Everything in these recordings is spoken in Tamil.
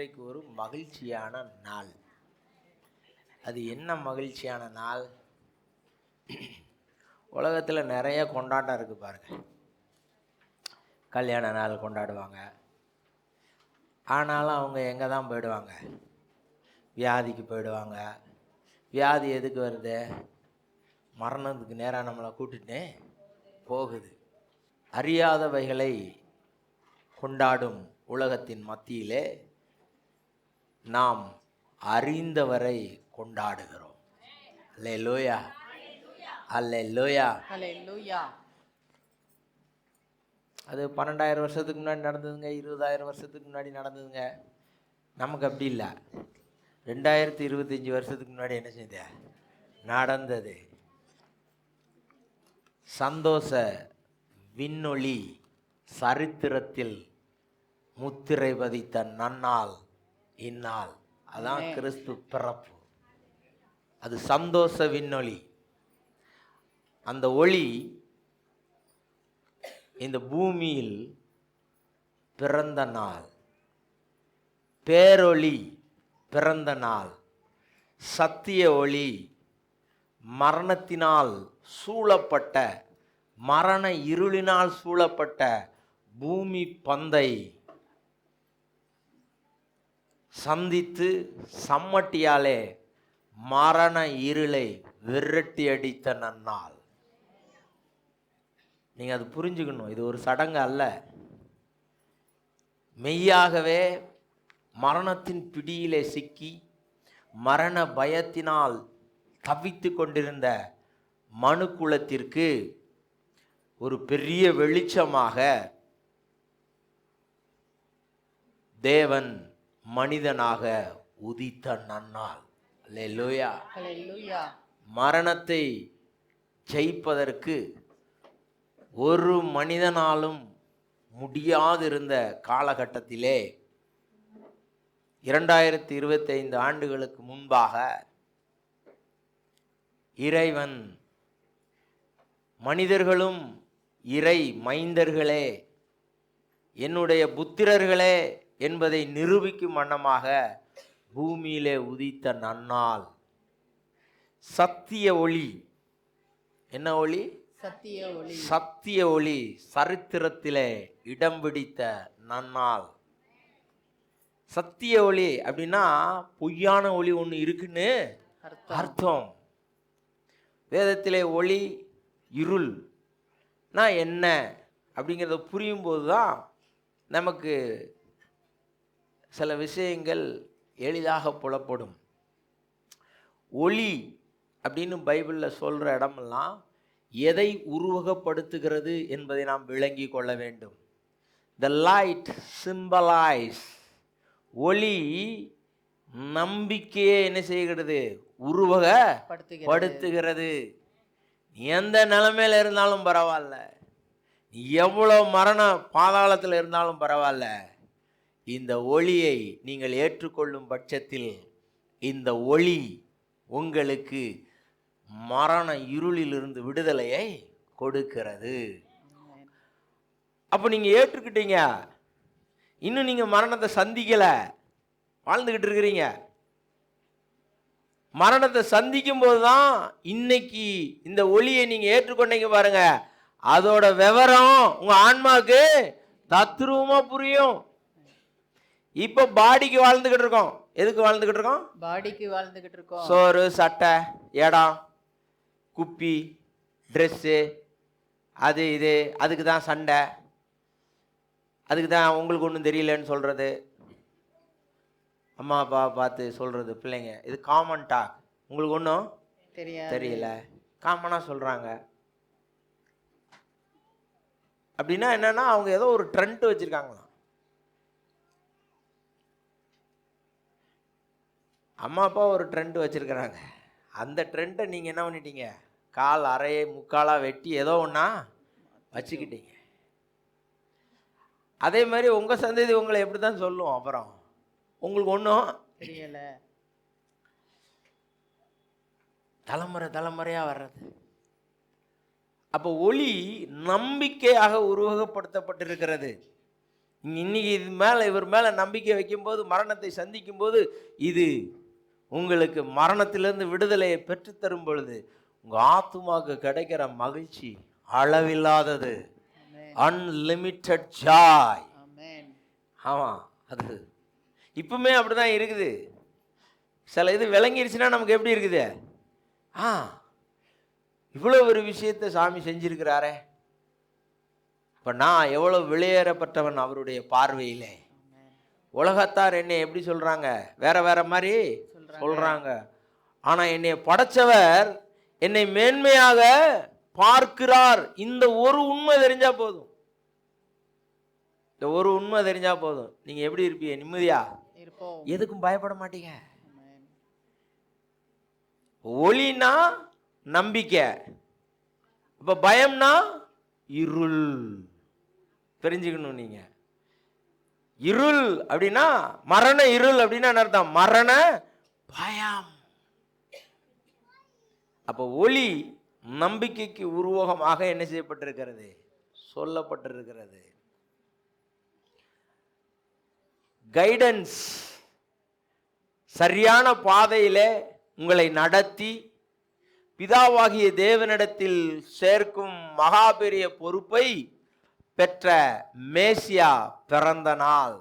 இன்றைக்கு ஒரு மகிழ்ச்சியான நாள். அது என்ன மகிழ்ச்சியான நாள்? உலகத்தில் நிறைய கொண்டாட்டம் இருக்குது பாருங்க. கல்யாண நாள் கொண்டாடுவாங்க. ஆனாலும் அவங்க எங்கே தான் போயிடுவாங்க? வியாதிக்கு போயிடுவாங்க. வியாதி எதுக்கு வருது? மரணத்துக்கு நேராக நம்மளை கூட்டிட்டு போகுது. அறியாதவைகளை கொண்டாடும் உலகத்தின் மத்தியிலே நாம் அறிந்தவரை கொண்டாடுகிறோம். அல்லேலூயா, அல்லேலூயா, அல்லேலூயா. அது 12,000 வருஷத்துக்கு முன்னாடி நடந்ததுங்க, 20,000 வருஷத்துக்கு முன்னாடி நடந்ததுங்க. நமக்கு அப்படி இல்லை. 2025 வருஷத்துக்கு முன்னாடி என்ன செய்த நடந்தது. சந்தோஷ விண்ணொளி சரித்திரத்தில் முத்திரை பதித்த நன்னாள் இந்நாள். அதான் கிறிஸ்து பிறப்பு. அது சந்தோஷ விண்ணொளி. அந்த ஒளி இந்த பூமியில் பிறந்த நாள், பேரொளி பிறந்த நாள். சத்திய ஒளி மரணத்தினால் சூழப்பட்ட, மரண இருளினால் சூழப்பட்ட பூமி பந்தை சந்தித்து சம்மட்டியாலே மரண இருளை விரட்டி அடித்த நன்னாள். நீங்கள் அது புரிஞ்சுக்கணும். இது ஒரு சடங்கு அல்ல. மெய்யாகவே மரணத்தின் பிடியிலே சிக்கி மரண பயத்தினால் தவித்து கொண்டிருந்த மனு குலத்திற்கு ஒரு பெரிய வெளிச்சமாக தேவன் மனிதனாக உதித்த நன்னாள். அல்லேலூயா, அல்லேலூயா. மரணத்தை ஜெயிப்பதற்கு ஒரு மனிதனாலும் முடியாதிருந்த காலகட்டத்திலே 2025 ஆண்டுகளுக்கு முன்பாக இறைவன் மனிதர்களும் இறை மைந்தர்களே, என்னுடைய புத்திரர்களே என்பதை நிரூபிக்கும் வண்ணமாக பூமியிலே உதித்த நன்னாள். சத்திய ஒளி. என்ன ஒளி? சத்திய ஒளி. சத்திய ஒளி சரித்திரத்திலே இடம் பிடித்த நன்னாள். சத்திய ஒளி அப்படின்னா பொய்யான ஒளி ஒன்று இருக்குன்னு அர்த்தம். வேதத்திலே ஒளி இருள்னா என்ன அப்படிங்கிறத புரியும் போது தான் நமக்கு சில விஷயங்கள் எளிதாக புலப்படும். ஒளி அப்படின்னு பைபிளில் சொல்கிற இடமெல்லாம் எதை உருவகப்படுத்துகிறது என்பதை நாம் விளங்கி கொள்ள வேண்டும். The light symbolize, ஒளி நம்பிக்கையை என்ன செய்கிறது? உருவகப்படுத்துகிறது. எந்த நிலைமையில இருந்தாலும் பரவாயில்ல, எவ்வளோ மரண பாதாளத்தில் இருந்தாலும் பரவாயில்ல, இந்த ஒளியை நீங்கள் ஏற்றுக்கொள்ளும் பட்சத்தில் இந்த ஒளி உங்களுக்கு மரண இருளிலிருந்து விடுதலையை கொடுக்கிறது. அப்போ நீங்கள் ஏற்றுக்கிட்டீங்க, இன்னும் நீங்கள் மரணத்தை சந்திக்கலை, வாழ்ந்துக்கிட்டு இருக்கிறீங்க. மரணத்தை சந்திக்கும் போது தான் இன்னைக்கு இந்த ஒளியை நீங்கள் ஏற்றுக்கொண்டீங்க பாருங்க, அதோட விவரம் உங்கள் ஆன்மாவுக்கு தத்ரூபமாக புரியும். இப்போ பாடிக்கு வாழ்ந்துக்கிட்டு இருக்கோம். எதுக்கு வாழ்ந்துக்கிட்டு இருக்கோம்? பாடிக்கு வாழ்ந்துக்கிட்டு இருக்கோம். சோறு, சட்டை, இடம், குப்பி, ட்ரெஸ்ஸு, அது இது, அதுக்கு தான் சண்டை, அதுக்கு தான் உங்களுக்கு ஒன்றும் தெரியலன்னு சொல்கிறது, அம்மா அப்பா பார்த்து சொல்கிறது பிள்ளைங்க. இது காமன் டாக். உங்களுக்கு ஒன்றும் தெரியல, காமனாக சொல்கிறாங்க. அப்படின்னா என்னன்னா அவங்க ஏதோ ஒரு ட்ரெண்ட் வச்சுருக்காங்களாம். அம்மா அப்பா ஒரு ட்ரெண்ட் வச்சுருக்கிறாங்க. அந்த ட்ரெண்டை நீங்கள் என்ன பண்ணிட்டீங்க? கால் அரையை முக்காலாக வெட்டி ஏதோ ஒன்றா வச்சுக்கிட்டீங்க. அதே மாதிரி உங்கள் சந்ததி உங்களை எப்படி தான் சொல்லும்? அப்புறம் உங்களுக்கு ஒன்றும் தெரியல. தலைமுறை தலைமுறையாக வர்றது. அப்போ ஒளி நம்பிக்கையாக உருவகப்படுத்தப்பட்டிருக்கிறது. இன்னைக்கு இது மேலே இவர் மேலே நம்பிக்கை வைக்கும்போது, மரணத்தை சந்திக்கும் போது, இது உங்களுக்கு மரணத்திலிருந்து விடுதலையை பெற்றுத்தரும் பொழுது உங்கள் ஆத்துமாவுக்கு கிடைக்கிற மகிழ்ச்சி அளவில்லாதது. Unlimited Joy. ஆமாம், அது இப்பவுமே அப்படிதான் இருக்குது. சில இது விளங்கிருச்சுன்னா நமக்கு எப்படி இருக்குது? இவ்வளோ ஒரு விஷயத்தை சாமி செஞ்சிருக்கிறாரே, இப்போ நான் எவ்வளோ வெளியேறப்பட்டவன் அவருடைய பார்வையிலே. உலகத்தார் என்னை எப்படி சொல்கிறாங்க? வேற வேற மாதிரி சொல்கிறாங்க. ஆனால் என்னை படைச்சவர் என்னை மேன்மையாக பார்க்கிறார். இந்த ஒரு உண்மை தெரிஞ்சா போதும். இந்த ஒரு உண்மை தெரிஞ்சா போதும். நீங்கள் எப்படி இருப்பீங்க? நிம்மதியா இருப்போம். எதுக்கும் பயப்பட மாட்டீங்க. ஒளினா நம்பிக்கை, இப்போ பயம்னா இருள். தெரிஞ்சுக்கணும். நீங்க இருள் அப்படின்னா மரண இருள் அப்படின்னா என்ன அர்த்தம்? மரண பயம். அப்போ ஒளி நம்பிக்கைக்கு உருவகமாக என்ன செய்யப்பட்டிருக்கிறது? சொல்லப்பட்டிருக்கிறது. கைடன்ஸ், சரியான பாதையிலே உங்களை நடத்தி பிதாவாகிய தேவனிடத்தில் சேர்க்கும் மகா பெரிய பொறுப்பை பெற்ற மேசியா பிறந்த நாள்.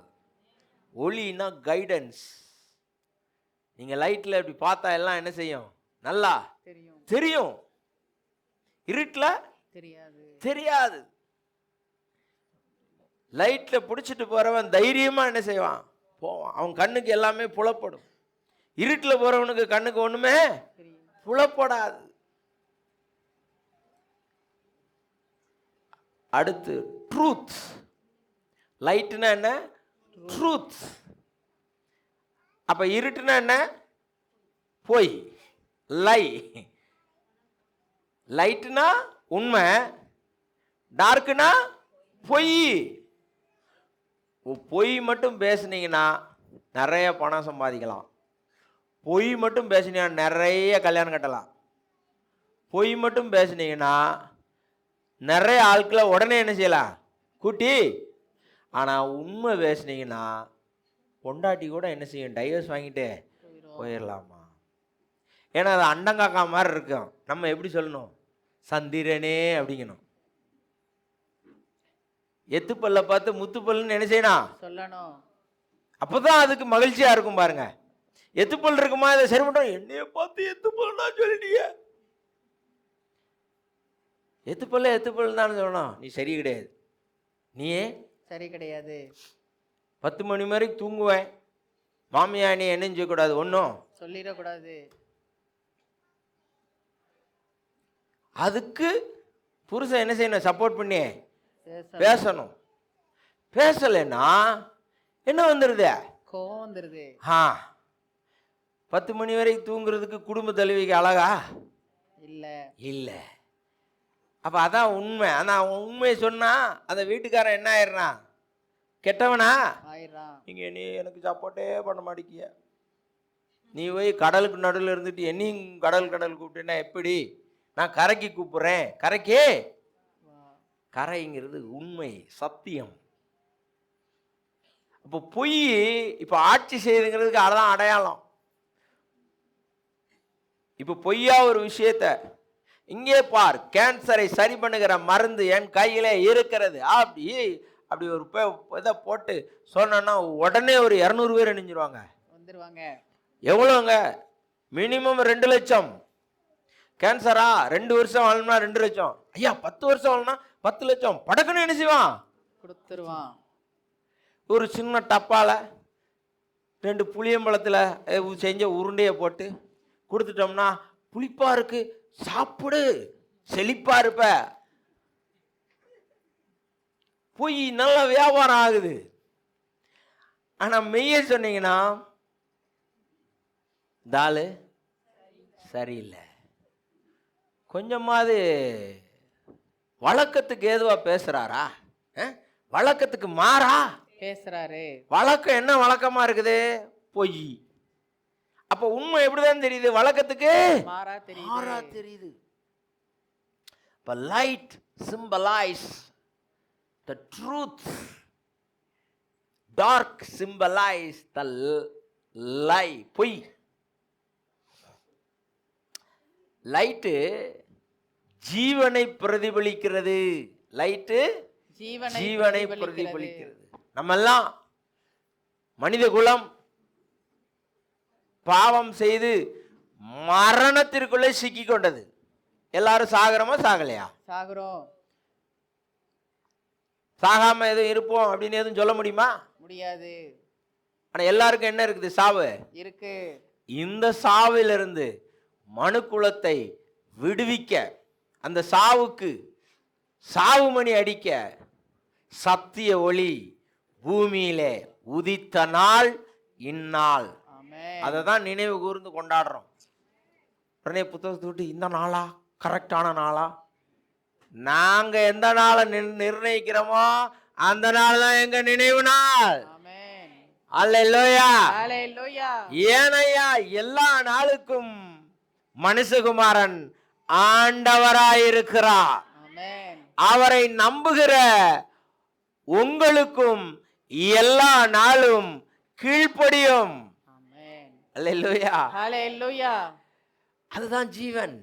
ஒளினா கைடன்ஸ். நீங்க லைட்ல இப்படி பார்த்தா எல்லாம் என்ன செய்யும்? நல்லா தெரியும். இருட்டுல தெரியாது. லைட்ல பிடிச்சிட்டு போறவன் தைரியமா என்ன செய்வான்? போவான். அவன் கண்ணுக்கு எல்லாமே புலப்படும். இருட்டுல போறவனுக்கு கண்ணுக்கு ஒண்ணுமே புலப்படாது. அடுத்து ட்ரூத். லைட்னா என்ன? ட்ரூத். அப்ப இருட்டுனா என்ன? பொய், லை. லைட்னா உண்மை, டார்க்னா பொய். பொய் மட்டும் பேசுனீங்கன்னா நிறைய பணம் சம்பாதிக்கலாம். பொய் மட்டும் பேசுனீங்கன்னா நிறைய கல்யாணம் கட்டலாம். பொய் மட்டும் பேசுனீங்கன்னா நிறைய ஆட்களை உடனே என்ன செய்யலாம்? கூட்டி. ஆனால் உண்மை பேசுனீங்கன்னா பொண்டாட்டி கூட என்ன செய்யும்? டைவர்ஸ் வாங்கிட்டு போயிடலாமா? ஏன்னா அது அண்டங்காக்கா மாதிரி இருக்கும். நம்ம எப்படி சொல்லணும்? சந்திரனே அப்படிங்கணும். எத்துப்பல்ல பார்த்து முத்துப்பல்னு என்ன செய்யணும்? சொல்லணும். அப்போதான் அதுக்கு மகிழ்ச்சியா இருக்கும். பாருங்க, எத்துப்பல் இருக்குமா? இதை சரி பண்ணுறோம். என்னைய பார்த்து எத்துப்பல்னா சொல்லிட்டீங்க. எத்துப்பல் தான் சொல்லணும். நீ சரி கிடையாது. நீயே சரி கிடையாது. 10 மணி வரைக்கும் தூங்குவேன். மாமியா நீ என்ன செய்யக்கூடாது? ஒன்றும் சொல்லிடக்கூடாது. அதுக்கு புருஷன் என்ன செய்யணும்? சப்போர்ட் பண்ணி பேசணும். பேசலைன்னா என்ன வந்துடுது? கோவம் வந்துடுது. 10 மணி வரைக்கும் தூங்குறதுக்கு குடும்ப தலைவிக்கு அழகா? இல்லை. அப்போ அதான் உண்மை. ஆனால் அவன் உண்மையை சொன்னா அந்த வீட்டுக்காரன் என்ன ஆயிடுறான்? கெட்டவனா ஆயிடுறான். நீங்க நீ எனக்கு சப்போர்ட்டே பண்ண மாட்டேங்கிய. நீ போய் கடலுக்கு நடுவில் இருந்துட்டு என்னையும் கடல் கூப்பிட்டேன்னா எப்படி? நான் கரைக்கு கூப்பிடுறேன். கரைக்கே. கரைங்கிறது உண்மை, சத்தியம். அப்போ பொய் இப்போ ஆட்சி செய்யுதுங்கிறதுக்கு அதான் அடையாளம். இப்போ பொய்யா ஒரு விஷயத்த இங்கே பார், கேன்சரை சரி பண்ணுகிற மருந்து என் கையிலே இருக்கிறது. அப்படி ஒரு இதை போட்டு சொன்னா உடனே ஒரு 200 பேர் இணைஞ்சிருவாங்க, வந்துருவாங்க. எவ்வளோங்க? மினிமம் 2 லட்சம். கேன்சரா 2 வருஷம் வாழணும்னா 2 லட்சம். ஐயா 10 வருஷம் வாழணும்னா 10 லட்சம். படக்குன்னு என்ன செய்வான்? கொடுத்துருவான். ஒரு சின்ன டப்பால 2 புளியம்பழத்தில் செஞ்ச உருண்டையை போட்டு கொடுத்துட்டோம்னா, புளிப்பா இருக்கு, சாப்பிடு, செழிப்பா இருப்ப. பொய் நல்ல வியாபாரம் ஆகுது. ஆனா மெய்ய சொன்னீங்கன்னா தாளு சரியில்லை. கொஞ்சமாவது வழக்கத்துக்கு ஏதுவா பேசுறாரா? வழக்கத்துக்கு மாறா பேசுறாரு. வழக்கம் என்ன வழக்கமா இருக்குது? பொய். அப்ப உண்மை எப்படிதான் தெரியுது? வழக்கத்துக்கு மாறா தெரியுது. இப்ப light symbolize the truth. Dark symbolize the lie, பொய். லைட்டு ஜீவனை பிரதிபலிக்கிறது. லைட்டு ஜீவனை பிரதிபலிக்கிறது. நம்ம எல்லாம் மனித குலம் பாவம் செய்து மரணத்திற்குள்ளே சிக்கி கொண்டது. எல்லாரும் சாகிறோமா சாகலையா? சாகுறோம். சாகாம எதுவும் இருப்போம் அப்படின்னு எதுவும் சொல்ல முடியுமா? முடியாது. ஆனா எல்லாருக்கும் என்ன இருக்குது? சாவு இருக்கு. இந்த சாவிலிருந்து மனு குலத்தை விடுவிக்க, அந்த சாவுக்கு சாவுமணி அடிக்க சத்திய ஒளி பூமியிலே உதித்த நாள் இந்நாள். அதை தான் நினைவு கூர்ந்து கொண்டாடுறோம். உடனே புத்தகத்தை விட்டு இந்த நாளா கரெக்டான நாளா? நாங்க எந்த நாளை நிர்ணயிக்கிறோமோ அந்த நாள் தான் எங்க நினைவு நாள். அல்லேலூயா. ஏனையா எல்லா நாளுக்கும் மனுஷகுமாரன் ஆண்டவராயிருக்கிறார். அவரை நம்புகிற உங்களுக்கும் எல்லா நாளும் கீழ்ப்படியும். அல்லேலூயா. ஹல்லேலூயா. அதுதான் ஜீவன்.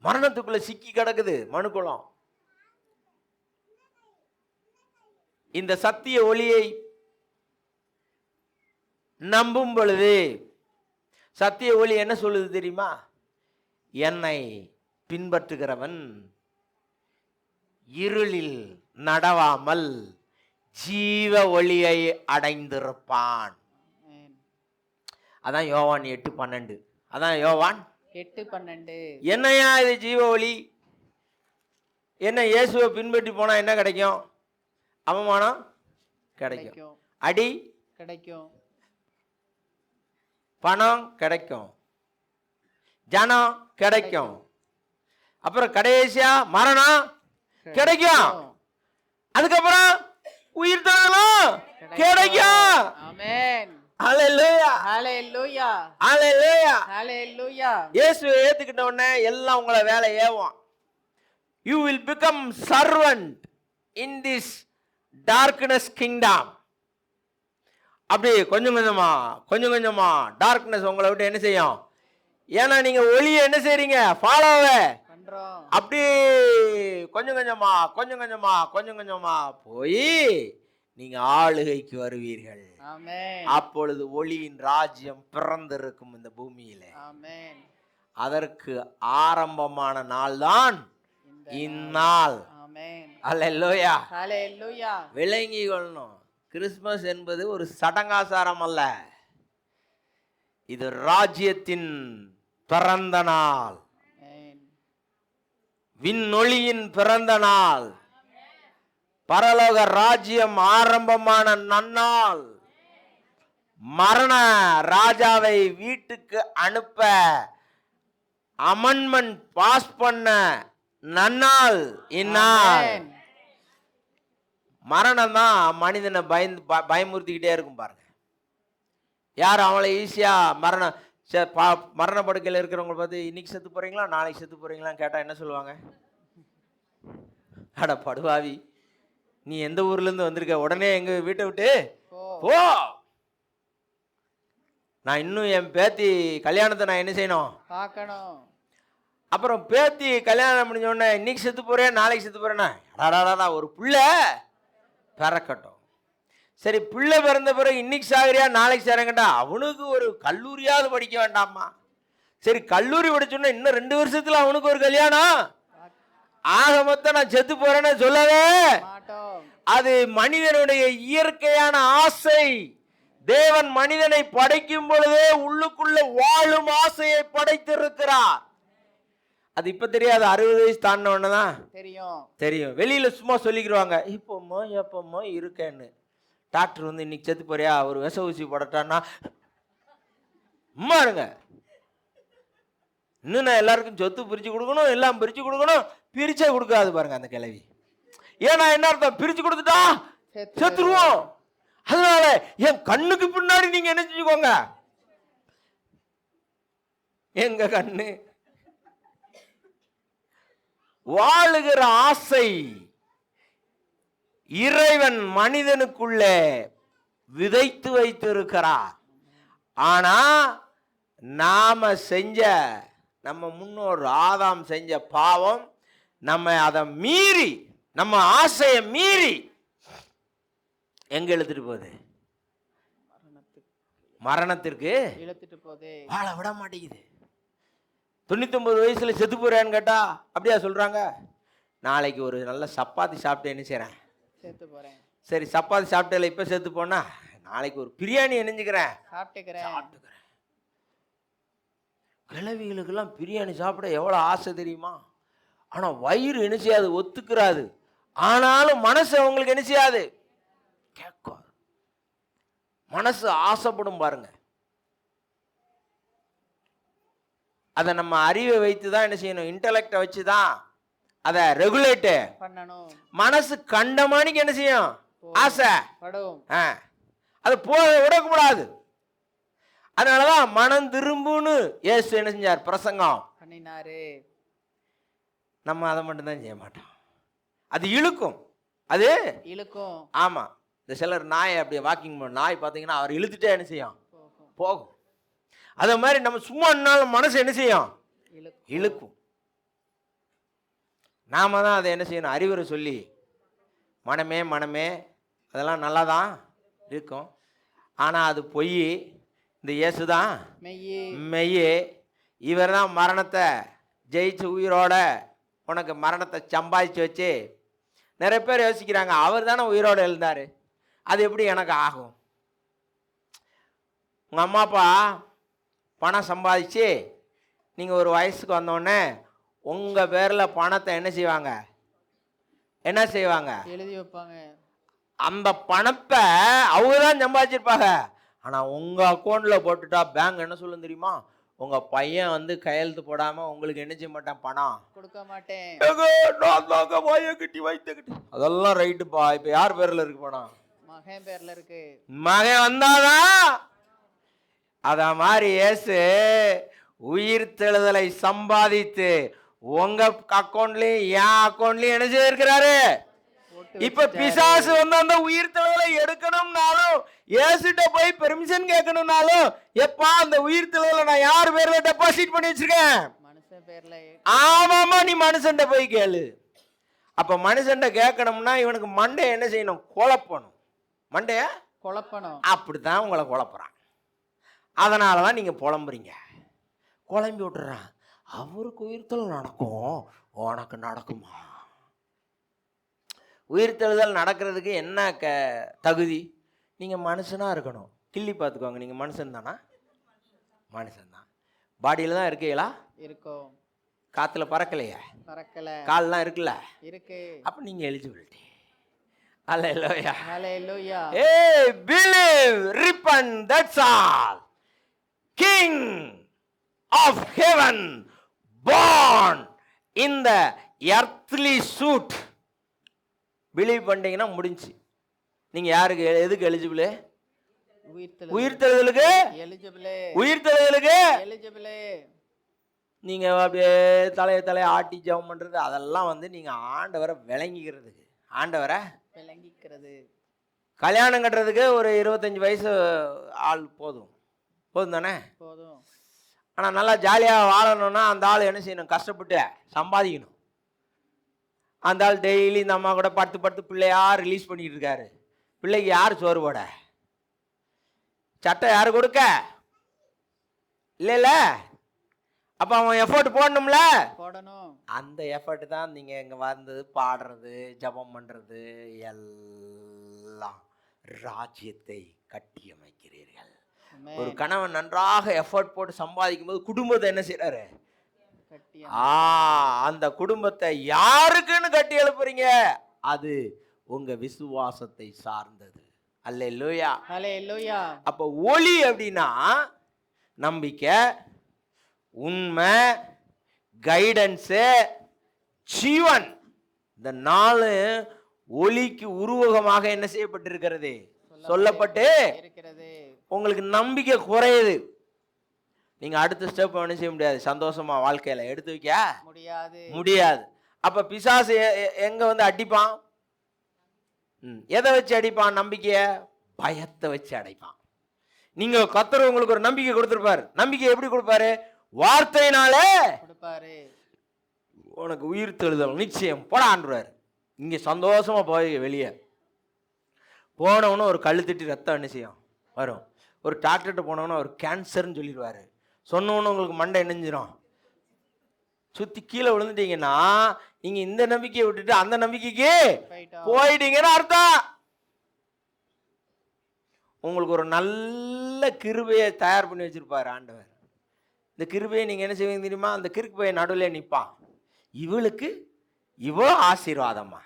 மரணத்துக்குள்ள சிக்கி கிடக்குது மனுக்குலம். இந்த சத்திய ஒளியை நம்பும் பொழுது சத்திய ஒளி என்ன சொல்லுது தெரியுமா? என்னை பின்பற்றுகிறவன் இருளில் நடவாமல் ஜீவ ஒளியை அடைந்திருப்பான். அதான் யோவான் 8:12. அதான் யோவான் 8:12. என்னையா இது ஜீவ ஒளி? என்ன இயேசுவை பின்பற்றி போனா என்ன கிடைக்கும்? அவமானம் கிடைக்கும், அடி கிடைக்கும், பணம் கிடைக்கும், ஜனம் கிடைக்கும், அப்புறம் கடைசியா மரணம் கிடைக்கும், அதுக்கப்புறம் உயிர் தரலும் கிடைக்கும். ஆமென். ஹல்லேலூயா. ஹல்லேலூயா. ஹல்லேலூயா. ஹல்லேலூயா. இயேசுவை ஏத்துக்கிட்ட உடனே எல்லாம் உங்களை வேலை ஏவும். You will become servant in this darkness kingdom. அப்படி கொஞ்சம் கொஞ்சமா டார்க்னஸ் உங்களை விட்டு என்ன செய்யும்? ஏன்னா நீங்க ஒளியை என்ன செய்றீங்க? ஃபாலோவே பண்றோம். அப்படி கொஞ்சம் கொஞ்சமா போய் நீங்க ஆளுகைக்கு வருவீர்கள். ஆமென். அப்பொழுது ஒளியின் ராஜ்யம் பிறந்திருக்கும் இந்த பூமியிலே. ஆமென். அதற்கு ஆரம்பமான நாள் தான் இந்நாள். ஆமென். அல்லேலூயா. ஹல்லேலூயா. விளங்கி கொள்ளணும். கிறிஸ்மஸ் என்பது ஒரு சடங்காசாரம் அல்ல. இது ராஜ்யத்தின் பிறந்த நாள், விண்ணொளியின் பிறந்த நாள், பரலோக ராஜ்யம் ஆரம்பமான நன்னாள், மரண ராஜாவை வீட்டுக்கு அனுப்ப அமெண்ட்மென்ட் பாஸ் பண்ண நன்னாள் இந்நாள். மரணம் தான் மனிதனை பயமுறுத்திக்கிட்டே இருக்கும் பாருங்க. யார் அவளை ஈஸியா மரண படுக்கையில் இருக்கிறவங்க பார்த்து இன்னைக்கு செத்து போறீங்களா நாளைக்கு செத்து போறீங்களான்னு கேட்டா என்ன சொல்லுவாங்க? அட படுவாவி, நீ எந்த ஊர்ல இருந்து வந்திருக்க? உடனே எங்க வீட்டை விட்டு போ. நான் இன்னும் என் பேத்தி கல்யாணத்தை நான் என்ன செய்யணும்? பார்க்கணும். அப்புறம் பேத்தி கல்யாணம் முடிஞ்ச உடனே இன்னைக்கு செத்து போறேன் நாளைக்கு செத்து போறேன்னா ஒரு பிள்ளை பிறக்கட்டும். சரி, பிள்ளை பிறந்த பிறகு இன்னைக்கு சாகுறியா நாளைக்கு சேரங்கட்டா அவனுக்கு ஒரு கல்லூரியாவது படிக்க வேண்டாமா? சரி, கல்லூரி படிச்சோன்னா இன்னும் 2 வருஷத்துல அவனுக்கு ஒரு கல்யாணம். ஆக மொத்தம் நான் செத்து போறேன்னு சொல்லவே அது மனிதனுடைய இயற்கையான ஆசை. தேவன் மனிதனை படைக்கும் பொழுதே உள்ளுக்குள்ள வாழும் ஆசையை படைத்திருக்கிறார். அது இப்ப தெரியாது, 60 வயசு தாண்டின உடனேதான் தெரியும். வெளியில சும்மா சொல்லிக்கிறாங்க, இப்போமோ எப்பமோ இருக்கேன்னு. டாக்டர் வந்து இன்னைக்கு செத்து போறியா, ஒரு விஷ ஊசி போடட்டான்னா இருங்க, இன்னும் நான் எல்லாருக்கும் சொத்து பிரிச்சு கொடுக்கணும், எல்லாம் பிரிச்சு கொடுக்கணும். பிரிச்சே கொடுக்காது பாருங்க அந்த கிழவி. ஏன்னா என்ன அர்த்தம்? பிரிச்சு கொடுத்துட்டா செத்துருவோம். அதனால என் கண்ணுக்கு பின்னாடி நீங்க என்ன செஞ்சுக்கோங்க. எங்க கண்ணு வாழுகிற ஆசை இறைவன் மனிதனுக்குள்ளே விதைத்து வைத்திருக்கிறார். ஆனா நாம செஞ்ச, நம்ம முன்னோர் ஆதாம் செஞ்ச பாவம் நம்ம அதை மீறி, நம்ம ஆசையை மீறி எங்க இழுத்துட்டு போகுது? மரணத்திற்கு இழுத்துட்டு போதே. வாழ விட மாட்டேங்குது. 99 வயசுல செத்து போறேன்னு கேட்டா அப்படியா சொல்றாங்க? நாளைக்கு ஒரு நல்ல சப்பாத்தி சாப்பிட்டு என்ன செய்றேன்? செத்து போறேன். சரி, சப்பாத்தி சாப்பிட்டேல, இப்ப செத்து போனா நாளைக்கு ஒரு பிரியாணி என்னஞ்சுக்கிறேன், சாப்பிட்டுக்கிறேன். கிழவிகளுக்கெல்லாம் பிரியாணி சாப்பிட எவ்வளோ ஆசை தெரியுமா? ஆனால் வயிறு என்ன செய்யாது, ஒத்துக்கிறாது. ஆனாலும் மனசு அவங்களுக்கு என்ன செய்யாது, கேட்காது. மனசு ஆசைப்படும் பாருங்க. அதை நம்ம அறிவை வைத்து தான் என்ன செய்யணும், இன்டலெக்டை வச்சு தான் அதை ரெகுலேட் பண்ணணும். மனசு கண்டமானிக்கு என்ன செய்யும், ஆசை படும். அது போக விடக்கூடாது. அதனாலதான் மனம் திரும்புன்னு இயேசு என்ன செஞ்சார், பிரசங்கம் பண்ணினாரு. நம்ம அதை மட்டும் தான் செய்ய மாட்டோம். அது இழுக்கும், அது இழுக்கும். ஆமா. இந்த சிலர் நாயை அப்படியே வாக்கிங் பண்ண, நாய் பார்த்தீங்கன்னா அவர் இழுத்துட்டே என்ன செய்யும், போகும். அதே மாதிரி நம்ம சும்மா நின்னாலும் மனசு என்ன செய்யும், இழுக்கும். நாம தான் அதை என்ன செய்யணும், அறிவுரை சொல்லி, மனமே மனமே அதெல்லாம் நல்லா தான் இருக்கும், ஆனால் அது பொய், இந்த இயேசு தான் மெய்யே. இவர் தான் மரணத்தை ஜெயிச்சு உயிரோட உனக்கு மரணத்தை சம்பாதிச்சு வச்சு. நிறைய பேர் யோசிக்கிறாங்க, அவர் தானே உயிரோடு எழுந்தார், அது எப்படி எனக்கு ஆகும்? உங்கள் அம்மா அப்பா பணம் சம்பாதிச்சு நீங்கள் ஒரு வயசுக்கு வந்தோடனே உங்கள் பேரில் பணத்தை என்ன செய்வாங்க, எழுதி வைப்பாங்க. அந்த பணத்தை அவங்க தான் சம்பாதிச்சிருப்பாங்க. ஆனால் உங்கள் அக்கௌண்ட்டில் போட்டுட்டா பேங்க் என்ன சொல்லும் தெரியுமா, உங்கள் பையன் வந்து கையெழுத்து போடாமல் உங்களுக்கு என்ன செய்ய மாட்டான், பணம் கொடுக்க மாட்டேன். கட்டி வைத்துக்கிட்டு அதெல்லாம் ரைட்டுப்பா. இப்போ யார் பேரில் இருக்கு பணம்? மகன் பேர்ல இருக்கு. மகன் வந்தாதான். அத மாதிரி இயேசு உயிர் தெழுதலை சம்பாதித்து உங்க அக்கௌண்ட்லயும் என் அக்கௌண்ட்லயும் என்ன செய்திருக்கிறாரு. இப்ப பிசாசு வந்து அந்த உயிர் தெழுதலை எடுக்கணும்னாலும் இயேசுட்ட போய் பெர்மிஷன் கேட்கணும்னாலும், எப்பா அந்த உயிர் தெழுதலை நான் யார் பேர்ல டெபாசிட் பண்ணி வச்சிருக்கேன், மனுஷன் பேர்ல. ஆமாமா, நீ மனுஷன்ட்ட போய் கேளு. அப்ப மனுஷன்ட்ட கேட்கணும்னா இவனுக்கு மண்டைய என்ன செய்யணும், குழப்பணும். மண்டைய குழப்பணும். அப்படித்தான் உங்களை குழப்புறான். அதனாலதான் நீங்க புலம்புறீங்க. குழம்பி விட்டுறான். அவருக்கு உயிர்த்தல் நடக்கும், உனக்கு நடக்குமா? உயிர்த்தெழுதல் நடக்கிறதுக்கு என்ன தகுதி? நீங்கள் மனுஷனாக இருக்கணும். கிள்ளி பார்த்துக்கோங்க, நீங்கள் மனுஷன் தானா? மனுஷன்தான். பாடியில் தான் இருக்கீங்களா? இருக்கும். காற்றுல பறக்கலையே, பறக்கல. கால்லாம் இருக்குல்ல, இருக்கு. அப்போ நீங்கள் eligibility. Hallelujah. Hallelujah. Hey, believe, repent, that's all. King of heaven born in the earthly suit. Believe பண்ணிட்டீங்கன்னா முடிஞ்சு. நீங்க யாருக்கு எதுக்கு எலிஜிபிள்? உயிர்த்தெழுதலுக்கு எலிஜிபிள். நீங்க அப்படியே தலையை ஆட்டி ஜெபம் பண்றது அதெல்லாம் வந்து நீங்க ஆண்டவரை விளங்கிக்கிறதுக்கு, ஆண்டவரை விளங்கிக்கிறது. கல்யாணம் கட்டுறதுக்கு ஒரு 25 வயசு ஆள் போதும் தானே? போதும். ஆனால் நல்லா ஜாலியாக வாழணும்னா அந்த ஆள் என்ன செய்யணும், கஷ்டப்பட்டு சம்பாதிக்கணும். அந்த ஆள் டெய்லி இந்த அம்மா கூட படுத்து பிள்ளையா ரிலீஸ் பண்ணிட்டு இருக்காரு. பிள்ளைக்கு யார் சோறு போட, சட்டை யாரு கொடுக்க? இல்ல. அப்ப அவன் எஃபர்ட் போடணும்ல, போடணும். அந்த எஃபர்ட் தான் நீங்க இங்க வந்தது, பாடுறது, ஜபம் பண்றது, எல்லாம் ராஜ்யத்தை கட்டி அமைக்கிறீர்கள். ஒரு கணவன் நன்றாக எஃபர்ட் போட்டு சம்பாதிக்கும் போது குடும்பத்தை என்ன செய்யறாரு, அந்த குடும்பத்தை யாருக்குன்னு கட்டி எழுப்புறீங்க, அது உங்க விசுவாசத்தை சார்ந்தது. அல்லேலூயா. அல்லேலூயா. அப்ப ஒளி அப்படின்னா நம்பிக்கை, உண்மை, கைடன்ஸ், ஜீவன். இந்த 4 ஒளிக்கு உருவகமாக என்ன செய்யப்பட்டிருக்கிறது, சொல்லப்பட்டு இருக்கிறது. உங்களுக்கு நம்பிக்கை குறையுது, நீங்க அடுத்த ஸ்டெப் என்ன செய்ய முடியாது, சந்தோஷமா வாழ்க்கையில எடுத்து வைக்க முடியாது. அப்ப பிசாசு எங்க வந்து அடிப்பான், எதை வச்சு அடிப்பான்? நம்பிக்கைய, பயத்தை வச்சு அடைப்பான். நீங்க கர்த்தர் உங்களுக்கு ஒரு நம்பிக்கை கொடுத்திருப்பாரு. நம்பிக்கை எப்படி கொடுப்பாரு? வார்த்தையினாலே கொடுப்பாரு. உனக்கு உயிர் தெழுதல் நிச்சயம் போடான்றாரு. இங்க சந்தோஷமா போய் வெளியே போனவனும் ஒரு கல்லு தட்டி ரத்தம் என்ன செய்யும் வரும். ஒரு டாக்டர்கிட்ட போனவனும் ஒரு கேன்சர்னு சொல்லிடுவாரு. சொன்னவனு உங்களுக்கு மண்டை இணைஞ்சிரும். சுத்தி கீழே விழுந்துட்டீங்கன்னா நீங்க இந்த நம்பிக்கையை விட்டுட்டு அந்த நம்பிக்கைக்கு போயிட்டீங்கன்னு அர்த்தம். உங்களுக்கு ஒரு நல்ல கிருபையை தயார் பண்ணி வச்சிருப்பாரு ஆண்டவர். இந்த கிருபையை நீங்க என்ன செய்வீங்க தெரியுமா? அந்த கிறுக்கு பையன் நடுவில் நிற்பான். இவளுக்கு இவ்வளோ ஆசீர்வாதமா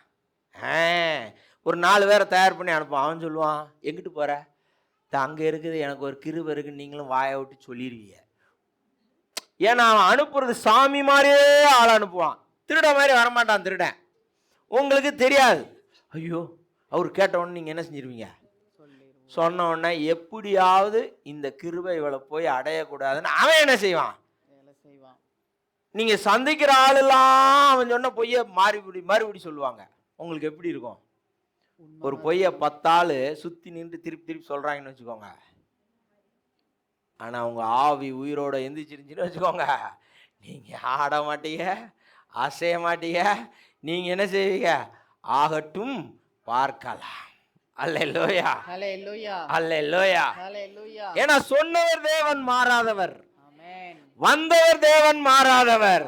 ஒரு 4 பேரை தயார் பண்ணி அனுப்பான். அவன் சொல்லுவான், எங்கிட்டு போற? அங்கே இருக்குது, எனக்கு ஒரு கிருபை இருக்குன்னு நீங்களும் வாயை விட்டு சொல்லிடுவீங்க. ஏன்னா அவன் அனுப்புறது சாமி மாதிரியே ஆள் அனுப்புவான். திருட மாதிரி வரமாட்டான் திருடன். உங்களுக்கு தெரியாது. ஐயோ அவர் கேட்டவுடனே நீங்கள் என்ன செஞ்சிருவீங்க? சொன்ன உடனே எப்படியாவது இந்த கிருபை இவளை போய் அடையக்கூடாதுன்னு அவன் என்ன செய்வான்? நீங்கள் சந்திக்கிற ஆளெல்லாம் அவன் சொன்ன பொய்யை மறுபடி சொல்லுவாங்க. உங்களுக்கு எப்படி இருக்கும்? ஒரு பொய்யை 10 ஆள் சுற்றி நின்று திருப்பி சொல்கிறாங்கன்னு வச்சுக்கோங்க. ஆனால் உங்க ஆவி உயிரோட எந்திரிச்சிருந்துச்சுன்னு வச்சுக்கோங்க, நீங்கள் ஆட மாட்டீங்க, அசைய மாட்டீங்க. நீங்கள் என்ன செய்வீங்க? ஆகட்டும் பார்க்கலாம். அல்லேலூயா, அல்லேலூயா, அல்லேலூயா. அல்லேலூயா. ஏன்னா சொன்னவர் தேவன் மாறாதவர், வந்தவர் தேவன் மாறாதவர்,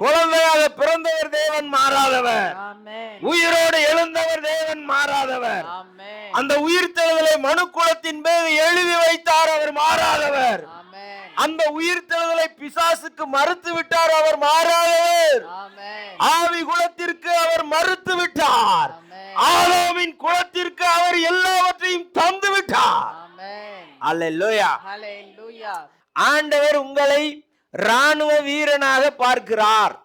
குழந்தையாக பிறந்தவர் தேவன் மாறாதவர், உயிரோடு எழுந்தவர் தேவன் மாறாதவர். அந்த உயிர்த்தெழுதலை மனுக்குலத்தின் மேல் எழுதி வைத்தார், அவர் மாறாதவர். அந்த உயிர்த்தெழுதலை பிசாசுக்கு மறுத்து விட்டார், அவர் மாறாதவர். ஆவி குலத்திற்கு அவர் மறுத்து விட்டார், ஆதாமின் குலத்திற்கு அவர் எல்லாவற்றையும் தந்து விட்டார். அல்லேலூயா, அல்லேலூயா. ஆண்டவர் உங்களை ராணுவ வீரனாக பார்க்கிறார்.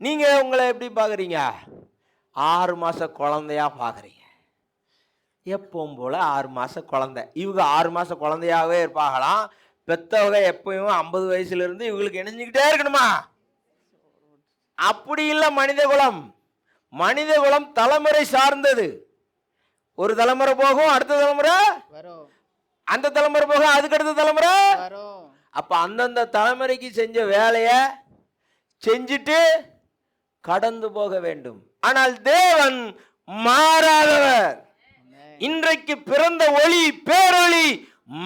நீங்க உங்களை எப்படி பார்க்குறீங்க? 6 மாச குழந்தையா பார்க்குறீங்க. எப்பவும் போல 6 மாச குழந்தை. இவங்க 6 மாச குழந்தையாகவே இருப்பாங்களாம். பெத்தவங்க எப்பயும் 50 வயசுல இருந்து இவங்களுக்கு இணைஞ்சுக்கிட்டே இருக்கணுமா? அப்படி இல்லை மனித குலம். மனித குலம் தலைமுறை சார்ந்தது. ஒரு தலைமுறை போகும், அடுத்த தலைமுறை வரும், அந்த தலைமுறை போகும், அதுக்கு அடுத்த தலைமுறை வரும். அப்ப அந்தந்த தலைமுறைக்கு செஞ்ச வேலைய செஞ்சுட்டு கடந்து போக வேண்டும். ஆனால் தேவன் மாறாதவர். இன்றைக்கு பிறந்த ஒளி பேரொளி,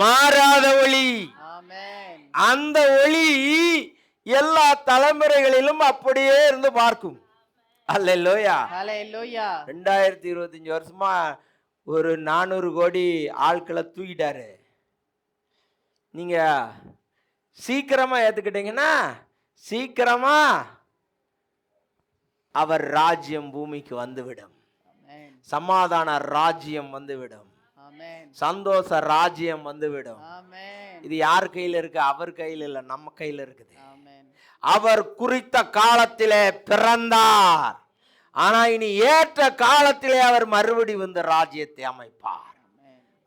மாறாத ஒளி. அந்த ஒளி எல்லா தலைமுறைகளிலும் அப்படியே இருந்து பார்க்கும். அல்லேலூயா, அல்லேலூயா. 2025 வருஷமா ஒரு 400 கோடி ஆட்களை தூக்கிட்டாரு. நீங்க சீக்கிரமா ஏத்துக்கிட்டீங்கன்னா சீக்கிரமா அவர் ராஜ்யம் பூமிக்கு வந்துவிடும். சமாதான ராஜ்யம் வந்துவிடும், சந்தோஷ ராஜ்யம் வந்துவிடும். இது யார் கையில் இருக்கு? அவர் கையில் இல்ல, நம்ம கையில் இருக்குது. அவர் குறித்த காலத்திலே பிறந்தார். ஆனா இனி ஏற்ற காலத்திலே அவர் மறுபடி வந்து ராஜ்யத்தை அமைப்பார்.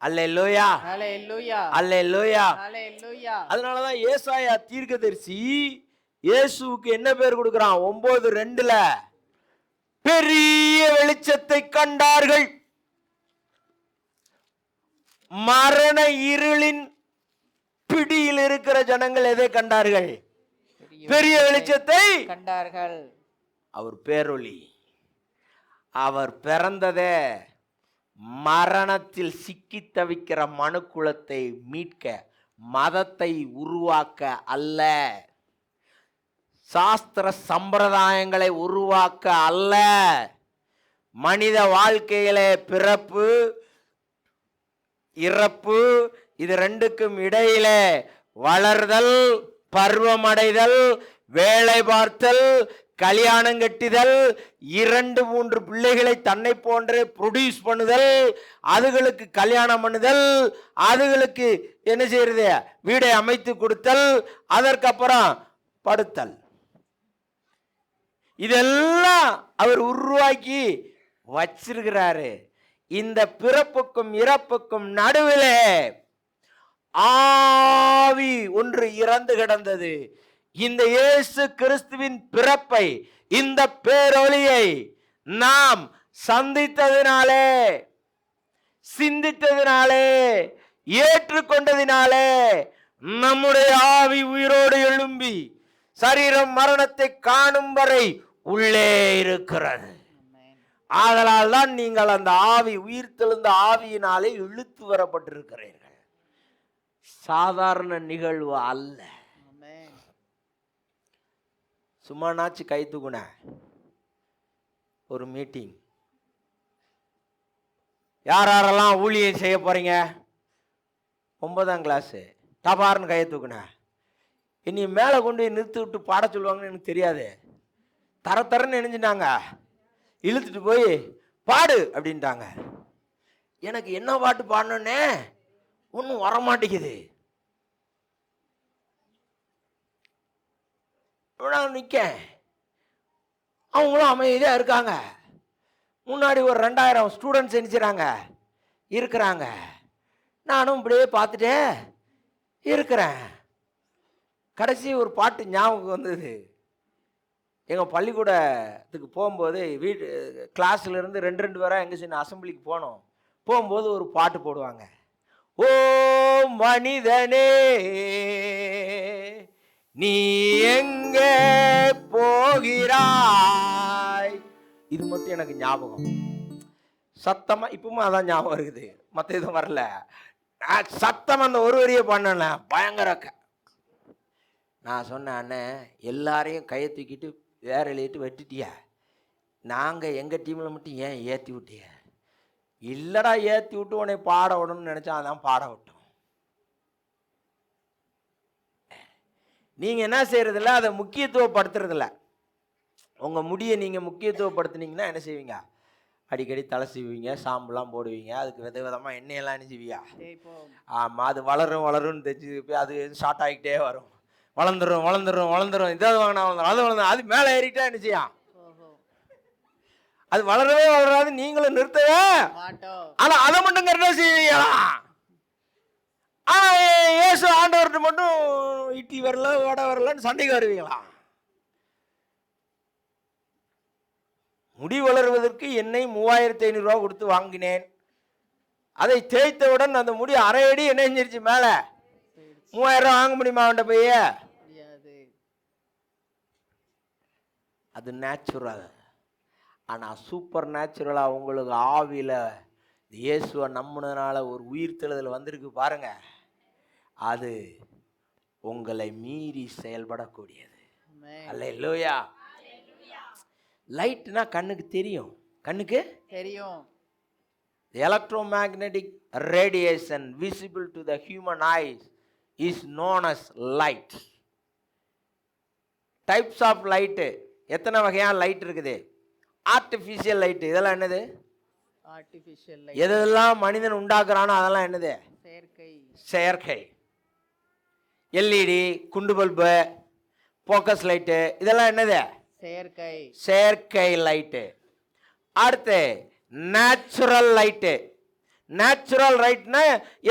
அல்லேலூயா, அல்லேலூயா, அல்லேலூயா. அல்லேலூயா. அதனாலதான் ஏசாயா தீர்க்கதரிசி இயேசுவுக்கு என்ன பேர் கொடுக்கிறான்? 9:2 பெரிய வெளிச்சத்தை கண்டார்கள், மரண இருளின் பிடியில் இருக்கிற ஜனங்கள் எதை கண்டார்கள்? பெரிய வெளிச்சத்தை கண்டார்கள். அவர் பேரொளி. அவர் பிறந்ததே மரணத்தில் சிக்கி தவிக்கிற மனுக்குலத்தை மீட்க, மதத்தை உருவாக்க அல்ல, சாஸ்திர சம்பிரதாயங்களை உருவாக்க அல்ல. மனித வாழ்க்கையிலே பிறப்பு இறப்பு இது ரெண்டுக்கும் இடையிலே வளர்தல், பருவமடைதல், வேலை பார்த்தல், கல்யாணம் கட்டிதல், 2-3 பிள்ளைகளை தன்னை போன்று ப்ரொடியூஸ் பண்ணுதல், அதுகளுக்கு கல்யாணம் பண்ணுதல், அதுகளுக்கு என்ன செய்யறது? வீடை அமைத்து கொடுத்தல், அதற்கப்புறம் படுத்தல். இதெல்லாம் அவர் உருவாக்கி வச்சிருக்கிறாரு. இந்த பிறப்புக்கும் இறப்புக்கும் நடுவிலே ஆவி ஒன்று இறந்து கிடந்தது. இந்த இயேசு கிறிஸ்துவின் பிறப்பை, இந்த பேரொளியை நாம் சந்தித்ததினாலே சிந்தித்ததினாலே, ஏற்றுக்கொண்டதினாலே நம்முடைய ஆவி உயிரோடு எழும்பி சரீரம் மரணத்தை காணும் வரை உள்ளே இருக்கிறது. ஆதலால் தான் நீங்கள் அந்த ஆவி, உயிர்த்தெழுந்த ஆவியினாலே இழுத்து வரப்பட்டிருக்கிறீர்கள். சாதாரண நிகழ்வு அல்ல. சும்மானாச்சு கை தூக்குன ஒரு மீட்டிங். யாரெல்லாம் ஊழியம் செய்ய போறீங்க? 9ஆம் கிளாஸு டபார்னு கையை தூக்குன. இனி மேலே கொண்டு போய் நிறுத்தி விட்டு பாட சொல்லுவாங்கன்னு எனக்கு தெரியாது. தரன்னு நினைஞ்சிட்டாங்க, இழுத்துட்டு போய் பாடு அப்படின்ட்டாங்க. எனக்கு என்ன பாட்டு பாடணுன்னே ஒன்றும் வரமாட்டேங்குது. நிற்க, அவங்களும் அமைதியாக இருக்காங்க. முன்னாடி ஒரு 2000 ஸ்டூடெண்ட்ஸ் நினைச்சுறாங்க இருக்கிறாங்க. நானும் இப்படியே பார்த்துட்டே இருக்கிறேன். கடைசி ஒரு பாட்டு ஞாபகம் வந்தது. எங்கள் பள்ளிக்கூடத்துக்கு போகும்போது கிளாஸ்லேருந்து 2 பேராக எங்கே சின்ன அசம்பிளிக்கு போனோம். போகும்போது ஒரு பாட்டு போடுவாங்க. ஓ மனிதனே நீ எங்கே போகிறாய். இது மட்டும் எனக்கு ஞாபகம் சத்தமாக, இப்பவும் அதான் ஞாபகம் இருக்குது, மற்ற எதுவும் வரல. சத்தம் அந்த ஒரு வரியை பண்ணல, பயங்கர. நான் சொன்னேன், அண்ணன் எல்லாரையும் கையை தூக்கிட்டு வேற எழுதிட்டு வெட்டிட்டியா, நாங்கள் எங்கள் டீமில் மட்டும் ஏன் ஏற்றி விட்டிய? இல்லைடா, ஏற்றி விட்டு உன்னை பாட விடணும்னு நினச்சா அதான் பாட விட்டோம். நீங்கள் என்ன செய்கிறதில்ல, அதை முக்கியத்துவப்படுத்துறதில்ல. உங்கள் முடியை நீங்கள் முக்கியத்துவப்படுத்துனீங்கன்னா என்ன செய்வீங்க? அடிக்கடி தலை சீவீங்க, சாம்புலாம் போடுவீங்க, அதுக்கு விதவிதமாக எண்ணெயெல்லாம் என்ன செய்வியா? ஆமாம், அது வளரும்னு தெரிஞ்சு அது ஷார்ட் ஆகிக்கிட்டே வரும். வளர்ந்துரும் இதாவது வாங்கினா அது வளர்ந்து அது மேலே ஏறிக்கிட்டா என்ன செய்யும்? அது வளரவே வளராது, நீங்களும் நிறுத்தவே. ஆனால் அதை மட்டும் கரெக்டாக செய்வீங்களா? ஏசு ஆண்டவர்கிட்ட மட்டும் இட்லி வரல, வடை வரலன்னு சண்டைக்கு வருவீங்களா? முடி வளர்வதற்கு எண்ணெய் 3500 ரூபா கொடுத்து வாங்கினேன். அதை தேய்த்தவுடன் அந்த முடி அரை அடி என்ன செஞ்சிருச்சு மேலே. 3000 ரூபா வாங்க முடியுமா அவன்கிட்ட போய்? அது நேச்சுரல். ஆனால் சூப்பர் நேச்சுரலாக உங்களுக்கு ஆவியில் இயேசுவை நம்பினதுனால ஒரு உயிர்த்தெழுதல் வந்திருக்கு பாருங்க. அது உங்களை மீறி செயல்படக்கூடியது. அல்லேலூயா. லைட்னா கண்ணுக்கு தெரியும், கண்ணுக்கு தெரியும். Electromagnetic radiation visible to the human eyes is known as light. Types of light, எத்தனை வகையான லைட் இருக்குது? ஆர்டிஃபிஷியல் லைட்டு, இதெல்லாம் என்னது? Artificial light. எதெல்லாம் மனிதன் உண்டாக்குறானோ அதெல்லாம் என்னது? செயற்கை. எல்இடி, குண்டு பல்பு, ஃபோக்கஸ் லைட்டு, இதெல்லாம் என்னது? செயற்கை லைட்டு. அடுத்து நேச்சுரல் லைட்டு. நேச்சுரல் லைட்னா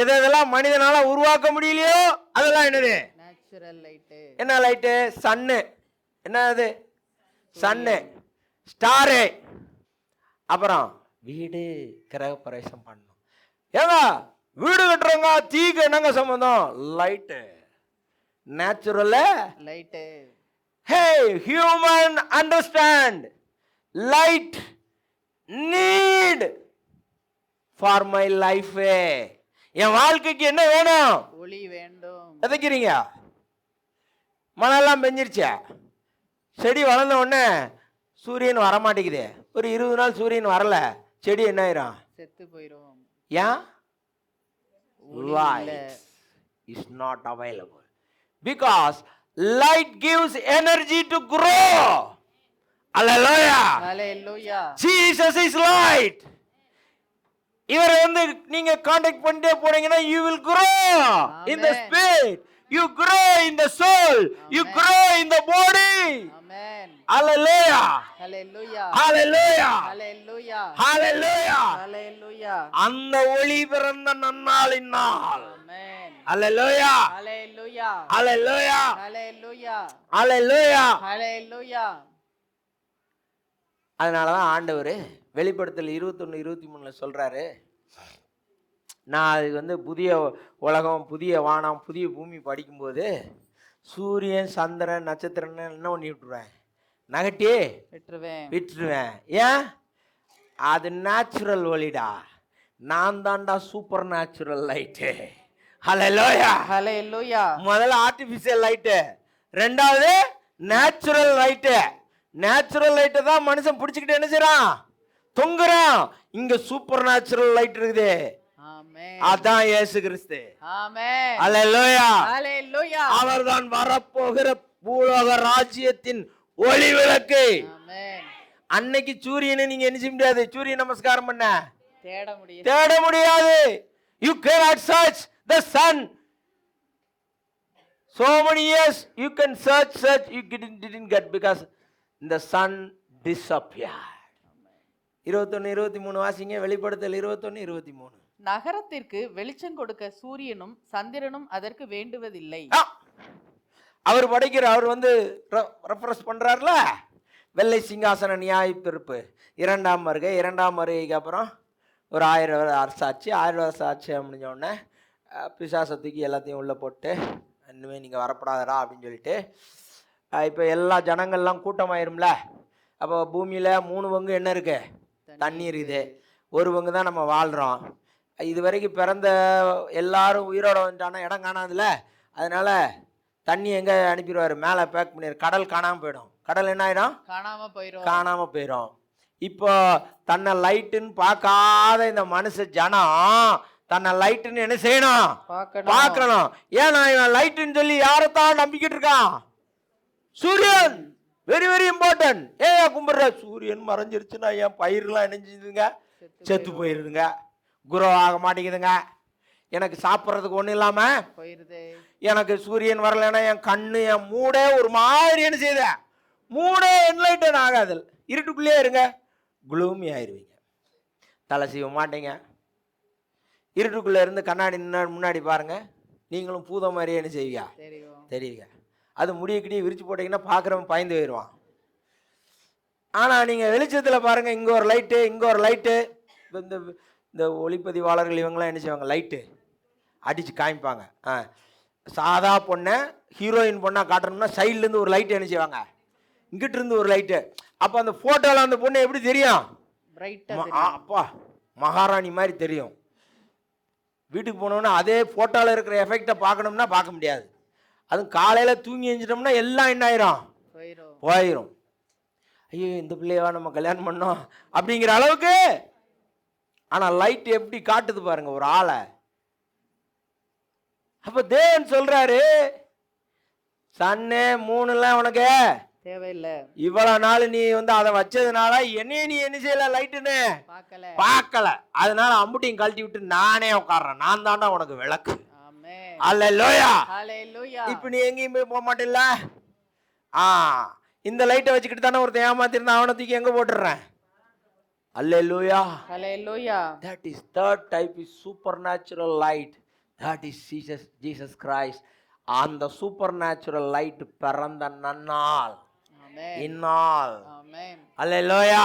எதெல்லாம் மனிதனால உருவாக்க முடியலையோ அதெல்லாம் என்னது? Natural light. என்ன லைட்டு? சன்னு. என்னது? சன்னு, ஸ்டாரு. அப்புறம் வீடு கிரக பிரவேசம் பண்ணணும். ஏங்க வீடு கட்டுறவங்க தீக்கு என்னங்க சம்பந்தம்? Light, natural light. Hey, human, understand. Light need for my life. என் வாழ்க்கைக்கு என்ன வேணும்? ஒளி வேண்டும். எதைக்கிறீங்க? மழையெல்லாம் பெஞ்சிருச்சா? செடி வளர்ந்த உடனே சூரியன் வரமாட்டேங்குது. ஒரு 20 நாள் சூரியன் வரல, செடி என்ன ஆயிரும்? செத்து போயிடும். ஏன்? Light is not available because light gives energy to grow. Hallelujah. Hallelujah. Jesus is light. இவரை நீங்க கான்டாக்ட் பண்ணிட்டே போறீங்கன்னா you will grow in the spirit, you grow in the soul, you grow in the body. Amen. Hallelujah. Hallelujah. Hallelujah. Hallelujah. Hallelujah. Hallelujah. அந்த ஒளி பிறந்த நன்னாளின் நாள். Amen. Hallelujah. Hallelujah. Hallelujah. Hallelujah. Hallelujah. Hallelujah. அதனால தான் ஆண்டவர் வெளிப்படுத்தல் 21:23 சொல்றாரு, நான் அதுக்கு வந்து புதிய உலகம், புதிய வானம், புதிய பூமி படிக்கும்போது சூரியன், சந்திரன், நட்சத்திரம்னு என்ன பண்ணி விட்டுருவேன், நகட்டி விட்டுருவேன். விட்டுருவேன். ஏன்? அது நேச்சுரல் ஒளிடா, நான் தான்டா சூப்பர் நேச்சுரல் லைட்டு. ஹல்லேலூயா. ஹalleluya. முதல்ல ஆர்டிஃபிஷியல் லைட்டு, ரெண்டாவது நேச்சுரல் லைட்டு. நேச்சுரல் லைட்டை தான் மனுஷன் பிடிச்சிக்கிட்டு என்ன செய்றான், தொங்குறான். இங்க சூப்பர் நேச்சுரல் லைட் இருக்குது, ஆமென். அதான் இயேசு கிறிஸ்து. ஆமென். ஹல்லேலூயா. ஹalleluya. அவர்தான் வரப்போகிற பூலோக ராஜ்யத்தின் ஒளி விளக்கு. ஆமென். அன்னைக்கு சூரியனை நீங்க என்ன செய்ய முடியாது, சூரிய நமஸ்காரம் பண்ண தேட முடியும். தேட முடியாது. You cannot search the sun. So many years you can search, you didn't get because the sun disappeared. 21 23 வாசிங்க, வெளிப்படுத்தல் 21 23. நகரத்திற்கு வெளிச்சம் கொடுக்க சூரியனும் சந்திரனும் அதற்கு வேண்டுவதில்லை. அவர் படைக்கிற, அவர் வந்து ரெஃபரன்ஸ் பண்றாருல, வெள்ளை சிங்காசன நியாயத்தீர்ப்பு, இரண்டாம் வருகை, இரண்டாம் வருகைக்கு அப்புறம் ஒரு 1000 வருஷம் ஆச்சு. 1000 வருஷம் ஆச்சு முடிஞ்ச உடனே பிசாசை தூக்கி எல்லாத்தையும் உள்ளே போட்டு, இன்னுமே நீங்கள் வரப்படாதடா அப்படின்னு சொல்லிட்டு, இப்போ எல்லா ஜனங்கள்லாம் கூட்டமாயிரும்ல. அப்போ பூமியில் 3 பங்கு என்ன இருக்கு, தண்ணி இருக்குது. 1 பங்கு தான் நம்ம வாழ்கிறோம். இது வரைக்கும் பிறந்த எல்லாரும் உயிரோட வந்துட்டானா இடம் காணாதுல, அதனால தண்ணி எங்கே அனுப்பிடுவார், மேலே பேக் பண்ணிடுவார். கடல் காணாமல் போயிடும். கடல் என்ன ஆகிடும், காணாமல் போயிடும். இப்போ தன்னை லைட்டுன்னு பார்க்காத இந்த மனுஷ ஜனம் தன்னை லைட்டுன்னு என்ன செய்யணும், பார்க்கணும். ஏன்னா இவன் லைட்டுன்னு சொல்லி யாரைத்தான் நம்பிக்கிட்டு இருக்கான், சூரியன். Very very important. ஏன் கும்பிட்ற, சூரியன் மறைஞ்சிருச்சுன்னா என் பயிரெலாம் என்ன செஞ்சுதுங்க, செத்து போயிருதுங்க, குரோ ஆக மாட்டேங்குதுங்க. எனக்கு சாப்பிட்றதுக்கு ஒன்றும் இல்லாமல் போயிருது. எனக்கு சூரியன் வரலைன்னா என் கண்ணு, என் மூடே ஒரு மாதிரி என்ன செய்யுத, மூடே என்லைட்டன் ஆகாது. இருட்டுக்குள்ளேயே இருங்க, குளூமி ஆயிடுவீங்க, தலை செய்ய மாட்டீங்க. இருட்டுக்குள்ளே இருந்து கண்ணாடி முன்னாடி பாருங்க, நீங்களும் பூதம் மாதிரியே என்ன செய்வீங்க, தெரியுங்க. அது முடியக்கிட்டே விரிச்சு போட்டிங்கன்னா பார்க்குறவன் பயந்து போயிடுவான். ஆனால் நீங்கள் வெளிச்சத்தில் பாருங்கள், இங்கே ஒரு லைட்டு, இங்கே ஒரு லைட்டு. இந்த இந்த ஒளிப்பதிவாளர்கள் இவங்களாம் என்ன செய்வாங்க, லைட்டு அடித்து காமிப்பாங்க. சாதா பொண்ணை ஹீரோயின் பொண்ணாக காட்டணும்னா சைட்லேருந்து ஒரு லைட்டு என்ன செய்வாங்க, இங்கிட்டு இருந்து ஒரு லைட்டு. அப்போ அந்த ஃபோட்டோவில் அந்த பொண்ணு எப்படி தெரியும், அப்பா மகாராணி மாதிரி தெரியும். வீட்டுக்கு போனோன்னா அதே ஃபோட்டோவில் இருக்கிற எஃபெக்டை பார்க்கணும்னா பார்க்க முடியாது. அதுவும் காலையில் தூங்கி எழுஞ்சிட்டோம்னா எல்லாம் என்ன ஆயிரும், போயிடும். ஐயோ இந்த பிள்ளையவா நம்ம கல்யாணம் பண்ணோம் அப்படிங்கிற அளவுக்கு. ஆனால் லைட் எப்படி காட்டுது பாருங்க ஒரு ஆளை. அப்போ தேவன் சொல்றாரு, சன்னே 3 உனக்கு தேவையில்லை, இவ்வளவு நாள் நீ வந்து அதை வச்சதுனால என்னைய நீ என்ன செய்யல, லைட்டுன்னு பார்க்கல, அதனால அம்புட்டியும் கழட்டி விட்டு நானே உட்கார்றேன், நான் தாண்டா உனக்கு விளக்கு. அல்லேலூயா. இப்ப நீ எங்கேயும் போய் போக மாட்டில்ல. இந்த லைட்டை வச்சுக்கிட்டு தானே ஒருத்தன் ஏமாத்திருந்தா, அவனை தூக்கி எங்க போட்டுறேன். அல்லேலூயா. That is third type is supernatural light. That is Jesus Christ. அந்த சூப்பர் நேச்சுரல் லைட் பிறந்த நன்னாள் இந்நாள். அல்லேலூயா.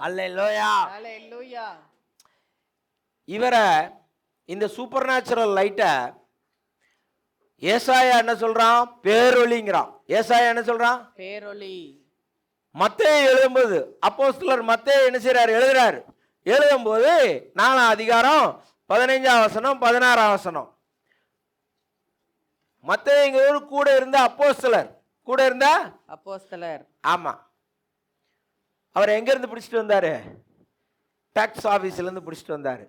அல்லேலூயா. இவரை இந்த சூப்பர் நேச்சுரல் லைட்டை ஏசாயா என்ன சொல்றான், பேரொளிங்கிறான். ஏசாயா என்ன சொல்றான், பேரொளி. மத்தேயு எழுதும்போது அப்போஸ்தலர் மத்தேயு என்ன செய்றாரு, எழுதும்போது 4ஆம் அதிகாரம் 15ஆம் வசனம் 16ஆம் வசனம். மத்தேயுங்கிறவர் கூட இருந்த அப்போஸ்தலர். ஆமா, அவர் எங்க இருந்து பிடிச்சிட்டு வந்தாரு, டாக்ஸ் ஆபீஸ்ல இருந்து பிடிச்சிட்டு வந்தாரு.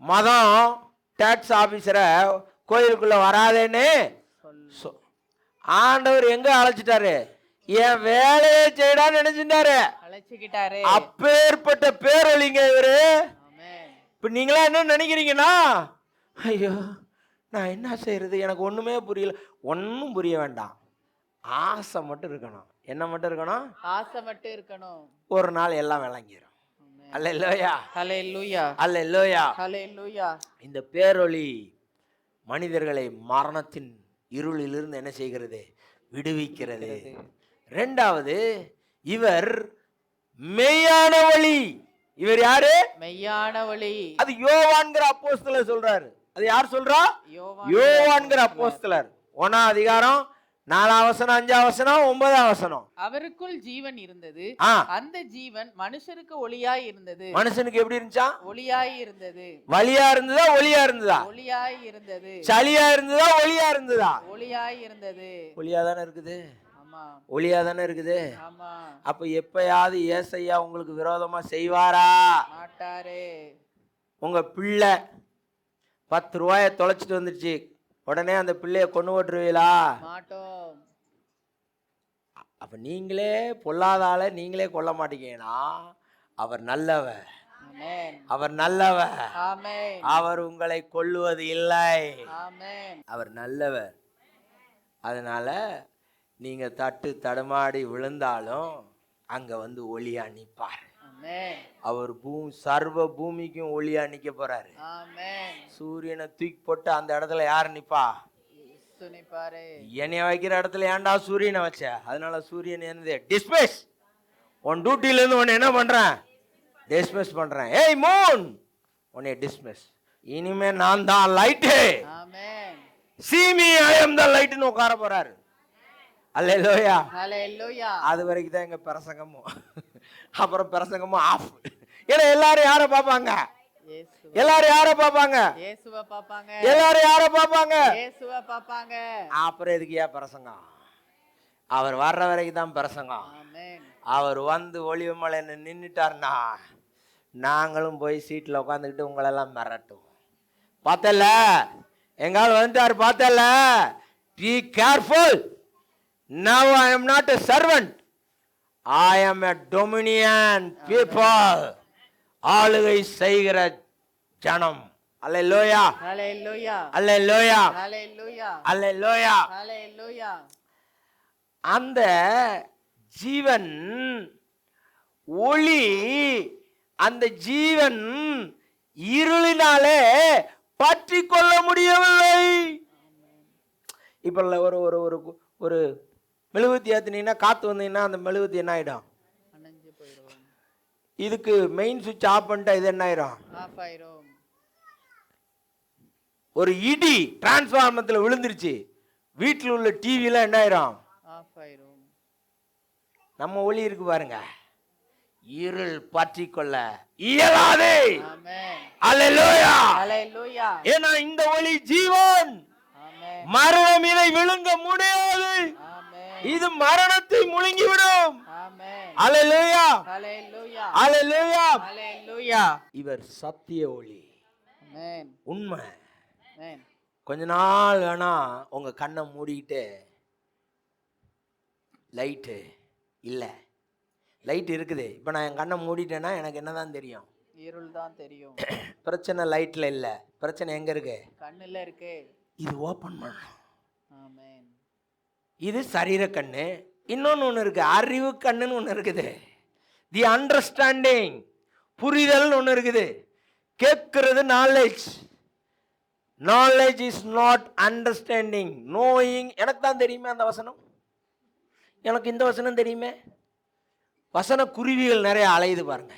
மதம் டாக்ஸ் ஆபீசரை கோயிலுக்குள்ள வராதேன்னு ஆண்டவர் எங்க அழைச்சிட்டாரு, என் வேலையை செய்யடான்னு நினைச்சிட்டாரு, அழைச்சிக்கிட்டாரு. அப்பேற்பட்ட பேரொழிங்க இவரு. இப்ப நீங்களா என்ன நினைக்கிறீங்கன்னா, ஐயோ நான் என்ன செய்யறது, எனக்கு ஒண்ணுமே புரியல. ஒன்னும் புரிய வேண்டாம், ஆசை மட்டும் இருக்கணும். என்ன மட்டும் இருக்கணும், ஆசை மட்டும் இருக்கணும். ஒரு நாள் எல்லாம் விளங்கிடும். அல்லேலூயா. ஹல்லேலூயா. இந்த பேரொளி மனிதர்களை மரணத்தின் இருளிலிருந்து என்ன செய்கிறது, விடுவிக்கிறது. 2வது, இவர் மெய்யான ஒளி. இவர் யாரு? மெய்யான ஒளி. அது யோவான்கிற அப்போஸ்தலர் சொல்றாரு. அது யார் சொல்றா? யோவான்கிற அப்போஸ்தலர். 1ஆம் அதிகாரம் 4ஆம் வசனம், 5ஆம் வசனம், 9ஆம் வசனம். அவருக்குள் ஜீவன் இருந்தது, ஆ, அந்த ஜீவன் மனுஷருக்கு ஒளியாய் இருந்தது. மனுஷனுக்கு எப்படி இருந்துச்சா? ஒளியாய் இருந்தது. வலியா இருந்ததா ஒளியா இருந்ததா? ஒளியாய் இருந்தது. சளியா இருந்ததா ஒளியா இருந்ததா? ஒளியாய் இருந்தது. ஒளியா தானே இருக்குது. ஆமா, ஒளியா தானே இருக்குது. ஆமா. அப்ப எப்பயாவது ஏசையா உங்களுக்கு விரோதமா செய்வாரா? மாட்டாரே. உங்க பிள்ளை 10 ரூபாய தொலைச்சிட்டு வந்துருச்சு, உடனே அந்த பிள்ளைய கொண்டு ஓட்டுருவீங்களா? மாட்டோம். அப்ப நீங்களே பொல்லாதால நீங்களே கொல்ல மாட்டீங்கன்னா அவர் நல்லவர். ஆமென். அவர் நல்லவர். ஆமென். அவர் உங்களை கொல்லுவது இல்லை. ஆமென். அவர் நல்லவர். அதனால நீங்க தட்டு தடுமாடி விழுந்தாலும் அங்க வந்து ஒளியா நிப்பார். ஆமென். அவர் சர்வ பூமிக்கும் ஒளியா நிக்க போறாரு. ஆமென். சூரியனை தூக்கி போட்டு அந்த இடத்துல யார் நிப்பா? இயேசு நிப்பாரே. என்னைய வைக்கிற இடத்துல ஏன்டா சூரியனை வச்ச? அதனால சூரியன் என்னது? டிஸ்மிஸ். உன் டியூட்டில இருந்து உன்னை என்ன பண்றேன்? டிஸ்மிஸ் பண்றேன். ஏய் மூன், உன்னை டிஸ்மிஸ். இனிமே நான் தான் light. Amen. See me, I am the light ன்னு உட்கார போறாரு. அல்லேலூயா. ஹல்லேலூயா. அது வரைக்கும் தான் எங்க பிரசங்கமும். அப்புறம் பிரசங்கமும் ஆஃப். ஏன்னா எல்லாரும் யாரை பார்ப்பாங்க? இயேசு. எல்லாரும் யாரை பார்ப்பாங்க? இயேசுவை பார்ப்பாங்க. எல்லாரும் யாரை பார்ப்பாங்க? இயேசுவை பார்ப்பாங்க. அப்புறம் எதுக்கு ஏன் பிரசங்கம்? அவர் வர்ற வரைக்கும் தான் பிரசங்கம். ஆமென். அவர் வந்து ஒளிவமலைன்னு நின்றுட்டார்னா நாங்களும் போய் சீட்டில் உட்காந்துக்கிட்டு உங்களெல்லாம் மிரட்டும். பார்த்தல எங்கால் வந்துட்டார், பார்த்தல. Be careful. Now I am not a servant. I am a dominion people. ஆளுகை செய்கிற ஜனம். அல்லேலூயா. ஹல்லேலூயா. அல்லேலூயா. ஹல்லேலூயா. அல்லேலூயா. ஹல்லேலூயா. அந்த ஜீவன் ஒளி, அந்த ஜீவன் இருளினாலே பற்றி கொள்ள முடியவில்லை. இப்ப ஒரு ஒரு ஒரு ஒரு மெழுகுவத்தி ஏத்துனீங்கன்னா காத்து வந்தீங்கன்னா அந்த மெழுகுவத்தி என்ன ஆயிடும்? அணைஞ்சு போயிடும். இதுக்கு மெயின் சுவிட்ச் ஆஃப் பண்ணிட்டா இது என்ன ஆயிரும்? ஆஃப் ஆயிடும். ஒரு இடி டிரான்ஸ்ஃபார்மத்துல விழுந்துருச்சு, வீட்டில் உள்ள டிவிலாம் என்ன ஆயிரும்? ஆஃப் ஆயிடும். நம்ம ஒளி இருக்கு பாருங்க, இருள் பற்றி கொள்ள இயலாது. ஆமென். அல்லேலூயா. ஹல்லேலூயா. ஏன்னா இந்த ஒளி ஜீவன். ஆமென். மரணம் இதை விழுங்க முடியாது. ஆமென். இது மரணத்தை முழுங்கிவிடும். ஆமென். அல்லேலூயா. ஹல்லேலூயா. அல்லேலூயா. ஹல்லேலூயா. இவர் சத்திய ஒளி, ஆமென். உண்மை. ஆமென். கொஞ்ச நாள் வேணா உங்க கண்ணை மூடிக்கிட்டு லைட்டு இல்லை, லைட் இருக்குது, இப்போ நான் என் கண்ணை மூடிட்டேன்னா எனக்கு என்னதான் தெரியும்? இருள் தான் தெரியும். பிரச்சனை லைட்ல இல்லை, பிரச்சனை எங்க இருக்கு? கண்ணுல இருக்கு. இது ஓப்பன் பண்ணணும். ஆமென். இது சரீர கண்ணு. இன்னொன்று ஒன்று இருக்கு, அறிவு கண்ணுன்னு ஒன்று இருக்குது. தி அண்டர்ஸ்டாண்டிங், புரிதல் ஒன்று இருக்குது. கேட்கிறது knowledge. Knowledge is not understanding. Knowing. எனக்கு தான் தெரியுமே அந்த வசனம், எனக்கு இந்த வசனம் தெரியுமே. வசன குருவிகள் நிறைய அலையுது பாருங்க.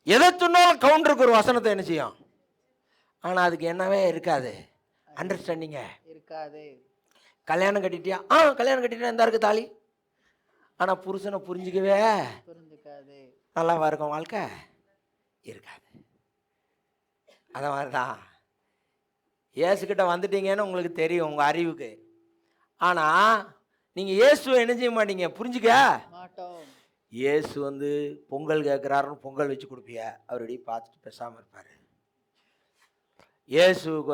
எதை சொன்னாலும் கவுண்டருக்கு ஒரு வசனத்தை என்ன செய்யும், ஆனால் அதுக்கு என்னவே இருக்காது, அண்டர்ஸ்டாண்டிங்க இருக்காது. கல்யாணம் கட்டிட்டியா? கல்யாணம் கட்டிட்டா எந்த இருக்கு தாலி, ஆனால் புருஷனை புரிஞ்சிக்கவே புரிஞ்சுக்காது. நல்லாவா இருக்கும் வாழ்க்கை? இருக்காது. அத மாதிரி தான் இயேசுக்கிட்ட வந்துட்டீங்கன்னு உங்களுக்கு தெரியும் உங்கள் அறிவுக்கு, ஆனால் நீங்கள் இயேசுவை என்ன செய்ய மாட்டீங்க, புரிஞ்சுக்க மாட்டோம். இயேசு வந்து பொங்கல் கேட்குறாருன்னு பொங்கல் வச்சு கொடுப்பிய, அவருடைய பார்த்துட்டு பேசாமல் இருப்பார். இயேசுக்கு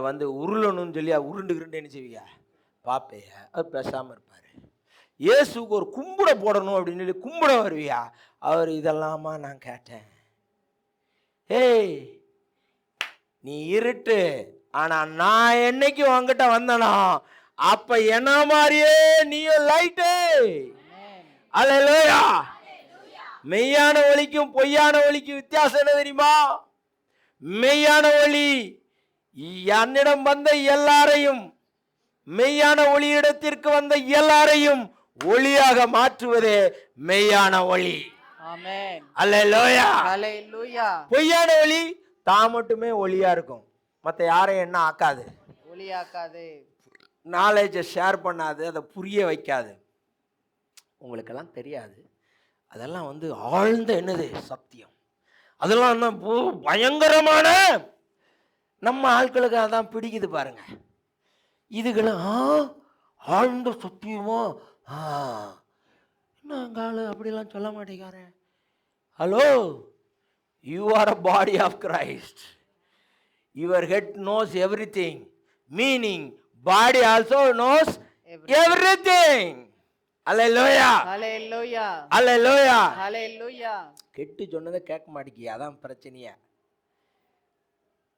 வந்து உருளணும்னு சொல்லி உருண்டு என்ன செய்வியா பார்ப்பைய, அவர் பேசாமல் இருப்பார். இயேசுக்கு ஒரு கும்பிட போடணும் அப்படின்னு சொல்லி கும்பிட வருவியா, அவர் இதெல்லாமா நான் கேட்டேன். ஏய் நீ இருட்டு, ஆனால் நான் என்னைக்கு உங்ககிட்ட வந்தனா அப்ப என்ன மாதிரியே நீயும் லைட்டு. அல்லேலூயா. மெய்யான ஒளிக்கும் பொய்யான ஒளிக்கும் வித்தியாசம் என்ன தெரியுமா? மெய்யான ஒளி என்னிடம் வந்த எல்லாரையும், மெய்யான ஒளியிடத்திற்கு வந்த எல்லாரையும் ஒளியாக மாற்றுவதே மெய்யான ஒளி. ஆமென். அல்லேலூயா. ஹalleluya. பொய்யான ஒளி தான் மட்டுமே ஒளியா இருக்கும், மற்ற யாரையும் என்ன ஆக்காது, ஒளியாக்காது. நாலேஜை ஷேர் பண்ணாது, அதை புரிய வைக்காது. உங்களுக்கெல்லாம் தெரியாது, அதெல்லாம் வந்து ஆழ்ந்த என்னது சத்தியம். அதெல்லாம் என்ன பயங்கரமான, நம்ம ஆட்களுக்கு அதான் பிடிக்குது பாருங்க. இதுகளும் ஆழ்ந்த சத்தியமோ, என்ன எங்கள் ஆளு அப்படிலாம் சொல்ல மாட்டேங்காரு. Hello, you are a body of Christ. Your head knows everything, meaning body also knows everything. Hallelujah, ஹalleluya. அல்லேலூயா. ஹalleluya. ஹெட்டு சொன்னதை கேட்க மாட்டேங்கி, அதான் பிரச்சனையா.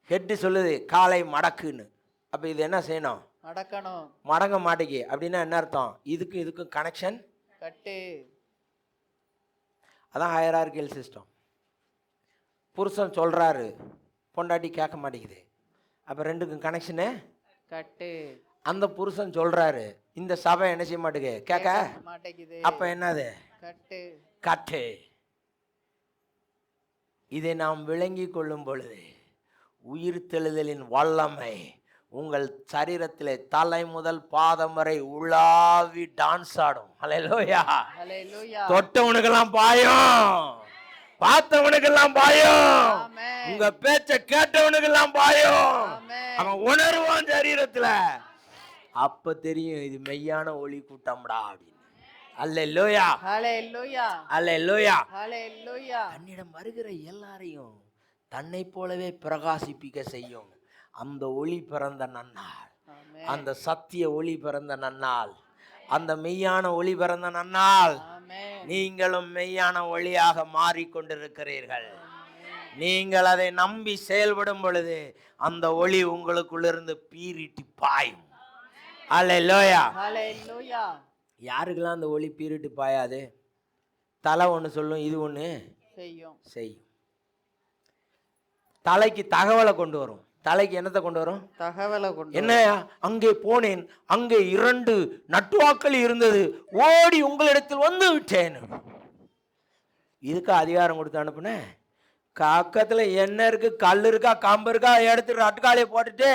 ஹெட்டு சொல்லுது காலை மடக்குன்னு, அப்போ இது என்ன செய்யணும், மடக்கணும். மடங்க மாட்டேங்கி. அப்படின்னா என்ன அர்த்தம், இதுக்கும் கனெக்ஷன் கட்டு. அதான் ஹையரார்கியல் சிஸ்டம். புருஷன் சொல்கிறாரு, பொண்டாட்டி கேட்க மாட்டேங்குது, அப்போ ரெண்டுக்கும் கனெக்ஷனு கட்டு. அந்த புருஷன் சொல்கிறாரு, இந்த சபை என்ன செய்ய மாட்டேங்குது, கேட்க மாட்டேங்குது. அப்போ என்னது, கட்டு. கட்டு. இதை நாம் விளங்கி கொள்ளும் பொழுது உயிர்த்தெழுதலின் வல்லமை உங்கள் சரீரத்திலே தலை முதல் பாதம் வரை உலாவி டான்ஸ் ஆடும். அல்லேலூயா. ஹalleluya. தொட்டவனுக்கெல்லாம் பாயும், பார்த்தவனுக்கெல்லாம் பாயும், ஆமென். உங்க பேச்ச கேட்டவனுக்கெல்லாம் பாயும். ஆமென். அவன் உணர்வான் சரீரத்துல. அப்ப தெரியும் இது மெய்யான ஒளி கூட்டம்டா அப்படின்னு. அல்லேலூயா, ஹalleluya. அல்லேலூயா. ஹalleluya. தன்னிடம் வருகிற எல்லாரையும் தன்னை போலவே பிரகாசிப்பிக்க செய்யும் அந்த ஒளி பிறந்த நன்னாள், ஆமென். அந்த சத்திய ஒளி பிறந்த நன்னாள், அந்த மெய்யான ஒளி பிறந்த நன்னாள். ஆமென். நீங்களும் மெய்யான ஒளியாக மாறிக்கொண்டிருக்கிறீர்கள். நீங்கள் அதை நம்பி செயல்படும் பொழுது அந்த ஒளி உங்களுக்குள்ளிருந்து பீரிட்டு பாயும். அல்லேலூயா. ஹalleluya. யாருக்கெல்லாம் அந்த ஒளி பீரிட்டு பாயாது, தலை ஒன்று சொல்லும், இது ஒன்று செய்யும். செய்யும். தலைக்கு தகவலை கொண்டு வரும். தலைக்கு என்னத்தை கொண்டு வரும், தகவலை கொண்டு. என்ன, அங்கே போனேன், அங்கே 2 நட்டுவாக்கள் இருந்தது, ஓடி உங்களிடத்தில் வந்து விட்டேன். இதுக்கு அதிகாரம் கொடுத்து அனுப்புனேன். பக்கத்தில் என்ன இருக்கு, கல் இருக்கா, கம்பு இருக்கா, எடுத்து நட்டுக்காலியை போட்டுட்டு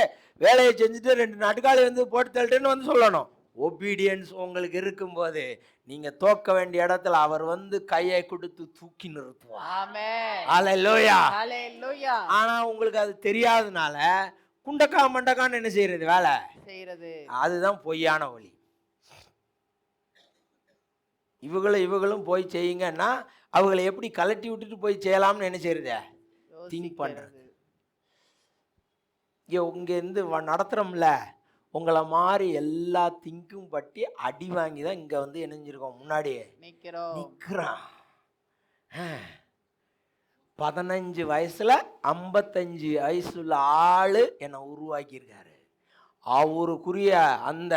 வேலையை செஞ்சுட்டு 2 நட்டுக்காலி வந்து போட்டு தள்ளிட்டேன்னு வந்து சொல்லணும். ஒபீடியன்ஸ் உங்களுக்கு இருக்கும்போது நீங்க தோக்க வேண்டிய இடத்துல அவர் வந்து கையை கொடுத்து தூக்கி நிறுத்துவார். ஆமென். அல்லேலூயா. ஹalleluya. ஆனா உங்களுக்கு அது தெரியாதனால குண்டக்கா மண்டக்கான்னு என்ன செய்யறது வேலை செய்யறது. அதுதான் பொய்யான ஒளி. இவங்களும் போய் செய்யுங்கன்னா அவங்களை எப்படி கலட்டி விட்டுட்டு போய் செய்யலாம்னு என்ன செய்யறது, திங்க் பண்றது. இங்க இருந்து நடத்துறோம்ல, உங்களை மாதிரி எல்லா திங்கும் பட்டி அடி வாங்கி தான் இங்க வந்து இணைஞ்சிருக்கோம், முன்னாடியே நிற்கிறான். 15 வயசுல 55 வயசுல ஆளு என்னை உருவாக்கியிருக்காரு. அவருக்குரிய அந்த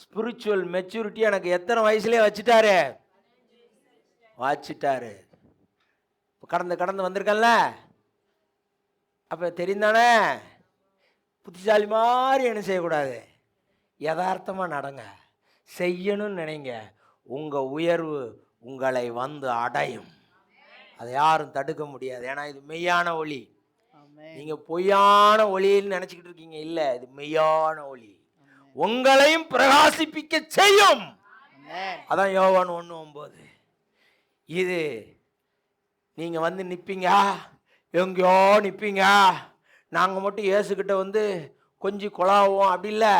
ஸ்பிரிச்சுவல் மெச்சூரிட்டி எனக்கு எத்தனை வயசுலேயே வச்சுட்டாரு. கடந்து வந்திருக்கல. அப்ப தெரிந்தானே, புத்திசாலி மாதிரி என்ன செய்யக்கூடாது, யதார்த்தமாக நடங்க, செய்யணும்னு நினைங்க. உங்கள் உயர்வு உங்களை வந்து அடையும், அதை யாரும் தடுக்க முடியாது. ஏன்னா இது மெய்யான ஒளி. நீங்கள் பொய்யான ஒளின்னு நினச்சிக்கிட்டு இருக்கீங்க, இல்லை, இது மெய்யான ஒளி, உங்களையும் பிரகாசிப்பிக்க செய்யும். அதான் யோவான் 1:9. இது நீங்கள் வந்து நிற்பீங்க, எங்கேயோ நிற்பீங்க, நாங்கள் மட்டும் இயேசுக்கிட்ட வந்து கொஞ்சம் குழாவோம், அப்படி இல்லை,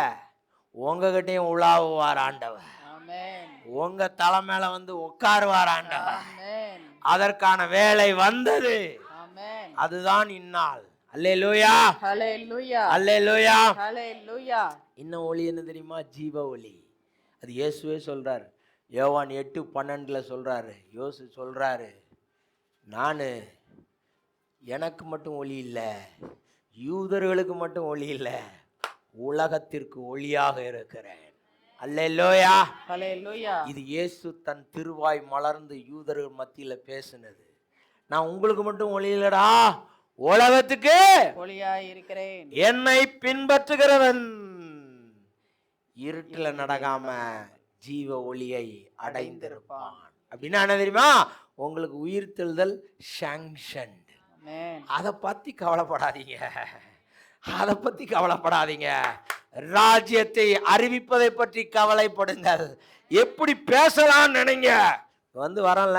உங்ககிட்டையும் உலாவுவார் ஆண்டவர். உங்க தலை மேல வந்து உட்காருவார் ஆண்டவர். அதற்கான வேலை வந்தது. அதுதான் இந்நாள். அல்லேலூயா, ஹalleluya, அல்லேலூயா, ஹalleluya. இன்னும் ஒளி என்ன தெரியுமா, ஜீவ ஒளி. அது இயேசுவே சொல்றாரு, யோவான் 8:12 சொல்றாரு. யோசு சொல்றாரு, நான் எனக்கு மட்டும் ஒளி இல்லை, யூதர்களுக்கு மட்டும் ஒளி இல்லை, உலகத்திற்கு ஒளியாக இருக்கிறேன். அல்லேலூயா, ஹalleluya. இது இயேசு தன் திருவாய் மலர்ந்து யூதர்கள் மத்தியில் பேசினது. நான் உங்களுக்கு மட்டும் ஒளி இல்லடா, உலகத்துக்கு ஒளியாய் இருக்கிறேன். என்னை பின்பற்றுகிறவன் இருட்டில் நடக்காம ஜீவ ஒளியை அடைந்திருப்பான். அப்படின்னா என்ன தெரியுமா, உங்களுக்கு உயிர்த்தெழுதல் சாங்ஷன். ஆமென். அதை பற்றி கவலைப்படாதீங்க, அதை பற்றி கவலைப்படாதீங்க. ராஜ்யத்தை அறிவிப்பதை பற்றி கவலைப்படுங்கள். எப்படி பேசலாம் நினைங்க. வரல,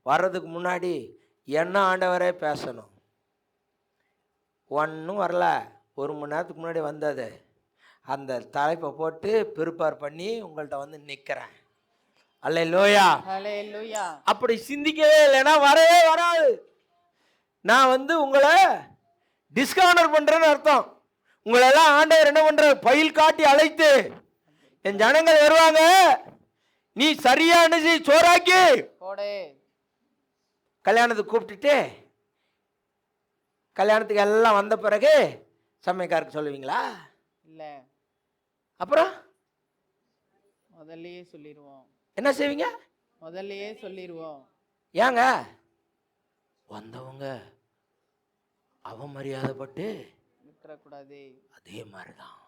வர்றதுக்கு முன்னாடி என்ன ஆண்டவரே பேசணும். ஒன்றும் வரல, 1 மணி நேரத்துக்கு முன்னாடி வந்தது. அந்த தலைப்பை போட்டு ப்ரிப்பேர் பண்ணி உங்கள்கிட்ட நிற்கிறேன். அல்லேலூயா. ஹல்லேலூயா. அப்படி சிந்திக்கவே இல்லைன்னா வரவே வராது. நான் உங்களை டிஸ்கவர் பண்றேன்னு அர்த்தம். உங்களெல்லாம் ஆண்டவர் என்ன பண்ற, பயில் காட்டி அழைத்து என் ஜனங்கள் வருவாங்க, நீ சரியா என்ன சோறாக்கி போடு. கல்யாணத்துக்கு கூப்பிட்டுட்டு கல்யாணத்துக்கு எல்லாம் வந்த பிறகு சமையக்காருக்கு சொல்லுவீங்களா? இல்ல, அப்புறம் முதல்லயே சொல்லிடுவோம். என்ன செய்வீங்க? முதல்லயே சொல்லிடுவோம். ஏங்க வந்தவங்க அவமரியாதைப்பட்டு விட்டுறக்கூடாது. அதே மாதிரிதான்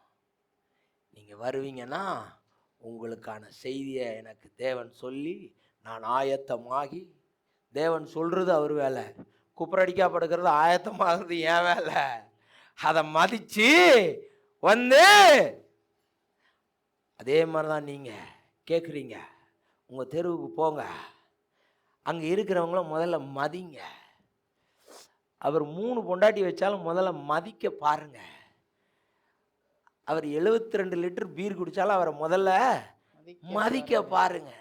நீங்க வருவீங்கன்னா உங்களுக்கான செய்தியை எனக்கு தேவன் சொல்லி நான் ஆயத்தமாகி, தேவன் சொல்றது அவர் வேலை, குப்புரடிக்கப்படுகிறது ஆயத்தமாகிறது என் வேலை. அதை மதிச்சு அதே மாதிரி தான் நீங்க கேட்குறீங்க. உங்க தெருவுக்கு போங்க, அங்க இருக்கிறவங்கள முதல்ல மதிங்க. அவர் 3 பொண்டாட்டி வச்சாலும் முதல்ல மதிக்க பாருங்க. அவர் 72 லிட்டர் பீர் குடிச்சாலும் அவரை முதல்ல மதிக்க பாருங்க.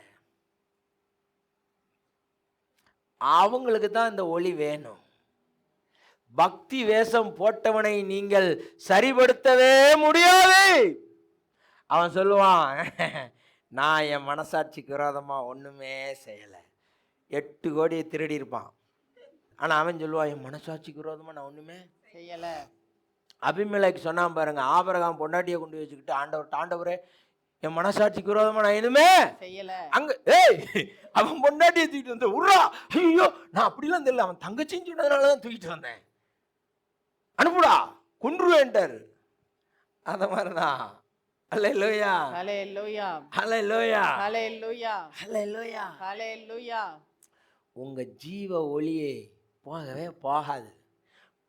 அவங்களுக்கு தான் இந்த ஒளி வேணும். பக்தி வேஷம் போட்டவனை நீங்கள் சரிபடுத்தவே முடியாது. அவன் சொல்லுவான், நான் என் மனசாட்சிக்கு விரோதமா ஒண்ணுமே செய்யலை. 8 கோடியை திருடி இருப்பான். ஆனா அவன் சொல்லுவான், என் மனசாட்சிக்கு விரோதமா நான் ஒண்ணுமே செய்யல. அபிமெலேக்கு சொன்னான் பாருங்க, ஆபிரகாம் பொண்டாட்டியை கொண்டு வச்சுக்கிட்டு ஆண்டவரே என் மனசாட்சிக்கு விரோதமா நான் எதுவுமே செய்யல. அங்க அவன் பொண்டாட்டியை தூக்கிட்டு வந்த உர்ரா, ஐயோ நான் அப்படிலாம் தெரியல, அவன் தங்கச்சின்னு சொன்னதுனாலதான் தூக்கிட்டு வந்தேன், அனுப்புடா கொன்றுவேன்ட்டார். அத மாதிரிதான். அல்லேலூயா, ஹல்லேலூயா, அல்லேலூயா, ஹல்லேலூயா, அல்லேலூயா. ஹல்லேலூயா. உங்க ஜீவ ஒளியே போகவே போகாது.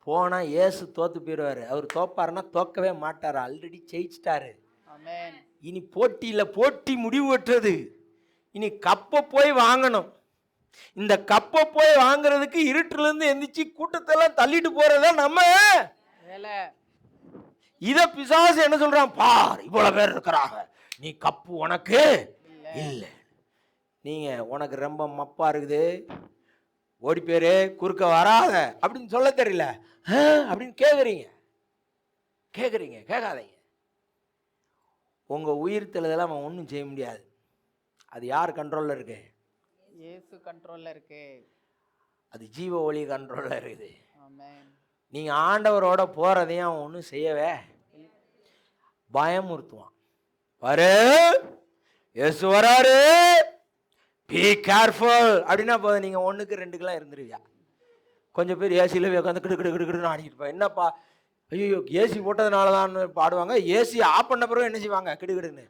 போனா இயேசு தோத்து போயிடுவாரு. அவர் தோப்பாருன்னா தோக்கவே மாட்டாரு, ஆல்ரெடி ஜெயிச்சிட்டாரு. ஆமென். இனி போட்டி முடிவு பெற்றது. இனி கப்பை போய் வாங்கணும். இந்த கப்பை போய் வாங்குறதுக்கு இருட்டுல இருந்து எந்திரிச்சு கூட்டத்தெல்லாம் தள்ளிட்டு போறதா நம்ம வேலை. இத பிசாசு என்ன சொல்றான், பார் இவ்வளவு பேர் இருக்கிறாங்க, நீ கப்பு உனக்கு இல்லை, நீங்க உனக்கு ரொம்ப மப்பா இருக்குது, ஓடி பேரு குறுக்க வராத அப்படின்னு சொல்ல தெரியல அப்படின்னு கேட்காதீங்க. உங்க உயிர் தெளிதெல்லாம் அவன் ஒன்றும் செய்ய முடியாது. அது யார் கண்ட்ரோல்ல இருக்கு? இயேசு கண்ட்ரோல்ல இருக்கு. அது ஜீவ ஒளி கண்ட்ரோல்ல இருக்குது. ஆமென். நீங்க ஆண்டவரோட போறதையும் அவன் ஒன்றும் செய்யவே பயமுறுத்துவான். வரு இயேசு வராரு, பி கேர்ஃபுல் அப்படின்னா போதும், நீங்க 1க்கு 2க்குலாம் இருந்துருவியா. கொஞ்சம் பேர் ஏசியில உட்காந்து கிடு ஆடிக்கிட்டு என்னப்பா, ஐயோ ஏசி போட்டதுனால தான் பாடுவாங்க. ஏசி ஆஃப் பண்ண பிறகு என்ன செய்வாங்க, கிடுகிடுன்னு.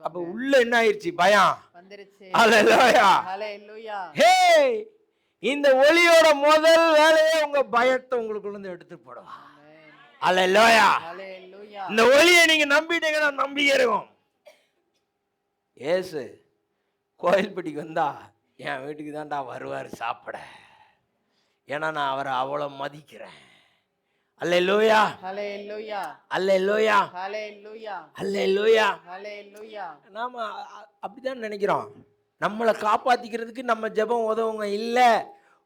அப்ப உள்ள என்ன ஆயிடுச்சு, பயம் வந்துருச்சு. அல்லேலூயா, ஹல்லேலூயா. ஹே, இந்த ஒளியோட முதல் வேலையே உங்க பயத்தை உங்களுக்குள்ள இருந்து எடுத்து போடுவா. அல்லேலூயா, ஹல்லேலூயா. இந்த ஒளியை நீங்க நம்பிட்டீங்கன்னா நம்பிக்கை இருக்கும். ஏசு கோயில்பட்டிக்கு வந்தா என் வீட்டுக்கு தான்டா வருவார் சாப்பிட, ஏன்னா நான் அவரை அவ்வளவு மதிக்கிறேன். அல்லேலூயா, ஹல்லேலூயா, அல்லேலூயா, ஹல்லேலூயா, அல்லேலூயா. ஹல்லேலூயா. நாம அப்படிதான் நினைக்கிறோம். நம்மளை காப்பாத்திக்கிறதுக்கு நம்ம ஜெபம் உதவுங்க இல்ல,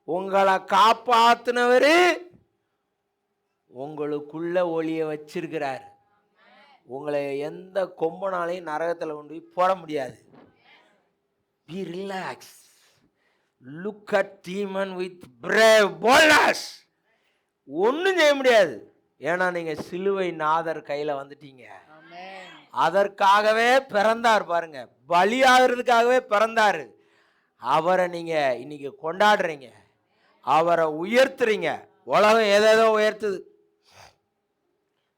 உங்களை காப்பாத்துனவரு உங்களுக்குள்ள ஒளிய வச்சிருக்கிறார். உங்களை எந்த கொம்பனாலையும் நரகத்தில் கொண்டு போய் போட முடியாது. Be relaxed. Look at demon with brave boldness. ஒன்றும் செய்ய முடியாது. ஏன்னா நீங்க சிலுவை நாதர் கையில வந்துட்டீங்க. ஆமென். அதற்காகவே பிறந்தார் பாருங்க, பலியாகிறதுக்காகவே பிறந்தாரு. அவரை நீங்க இன்னைக்கு கொண்டாடுறீங்க, அவரை உயர்த்துறீங்க. உலகம் ஏதேதோ உயர்த்துது.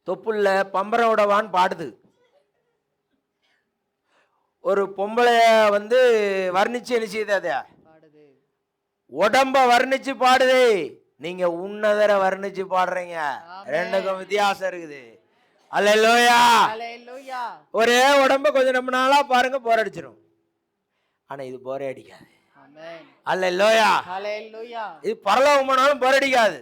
தொப்புள்ள பம்பரோடவான் பாடுது. ஒரு பொம்பளைய வர்ணிச்சு என்ன செய்யுது, அத பாடுது. உடம்ப வர்ணிச்சு பாடுது, நீங்க உன்னதரை வர்ணிச்சு பாடுறீங்க. ஆமென். ரெண்டுக்கும் வித்தியாசம் இருக்குது. அல்லேலூயா. ஹalleluya. ஒரே உடம்ப கொஞ்சம் நம்ம நாளா பாருங்க, போர் அடிச்சிடும். ஆனா இது போரே அடிக்காது. ஆமென். அல்லேலூயா. ஹalleluya. இது பரலோகம் போனாலும் போர் அடிக்காது.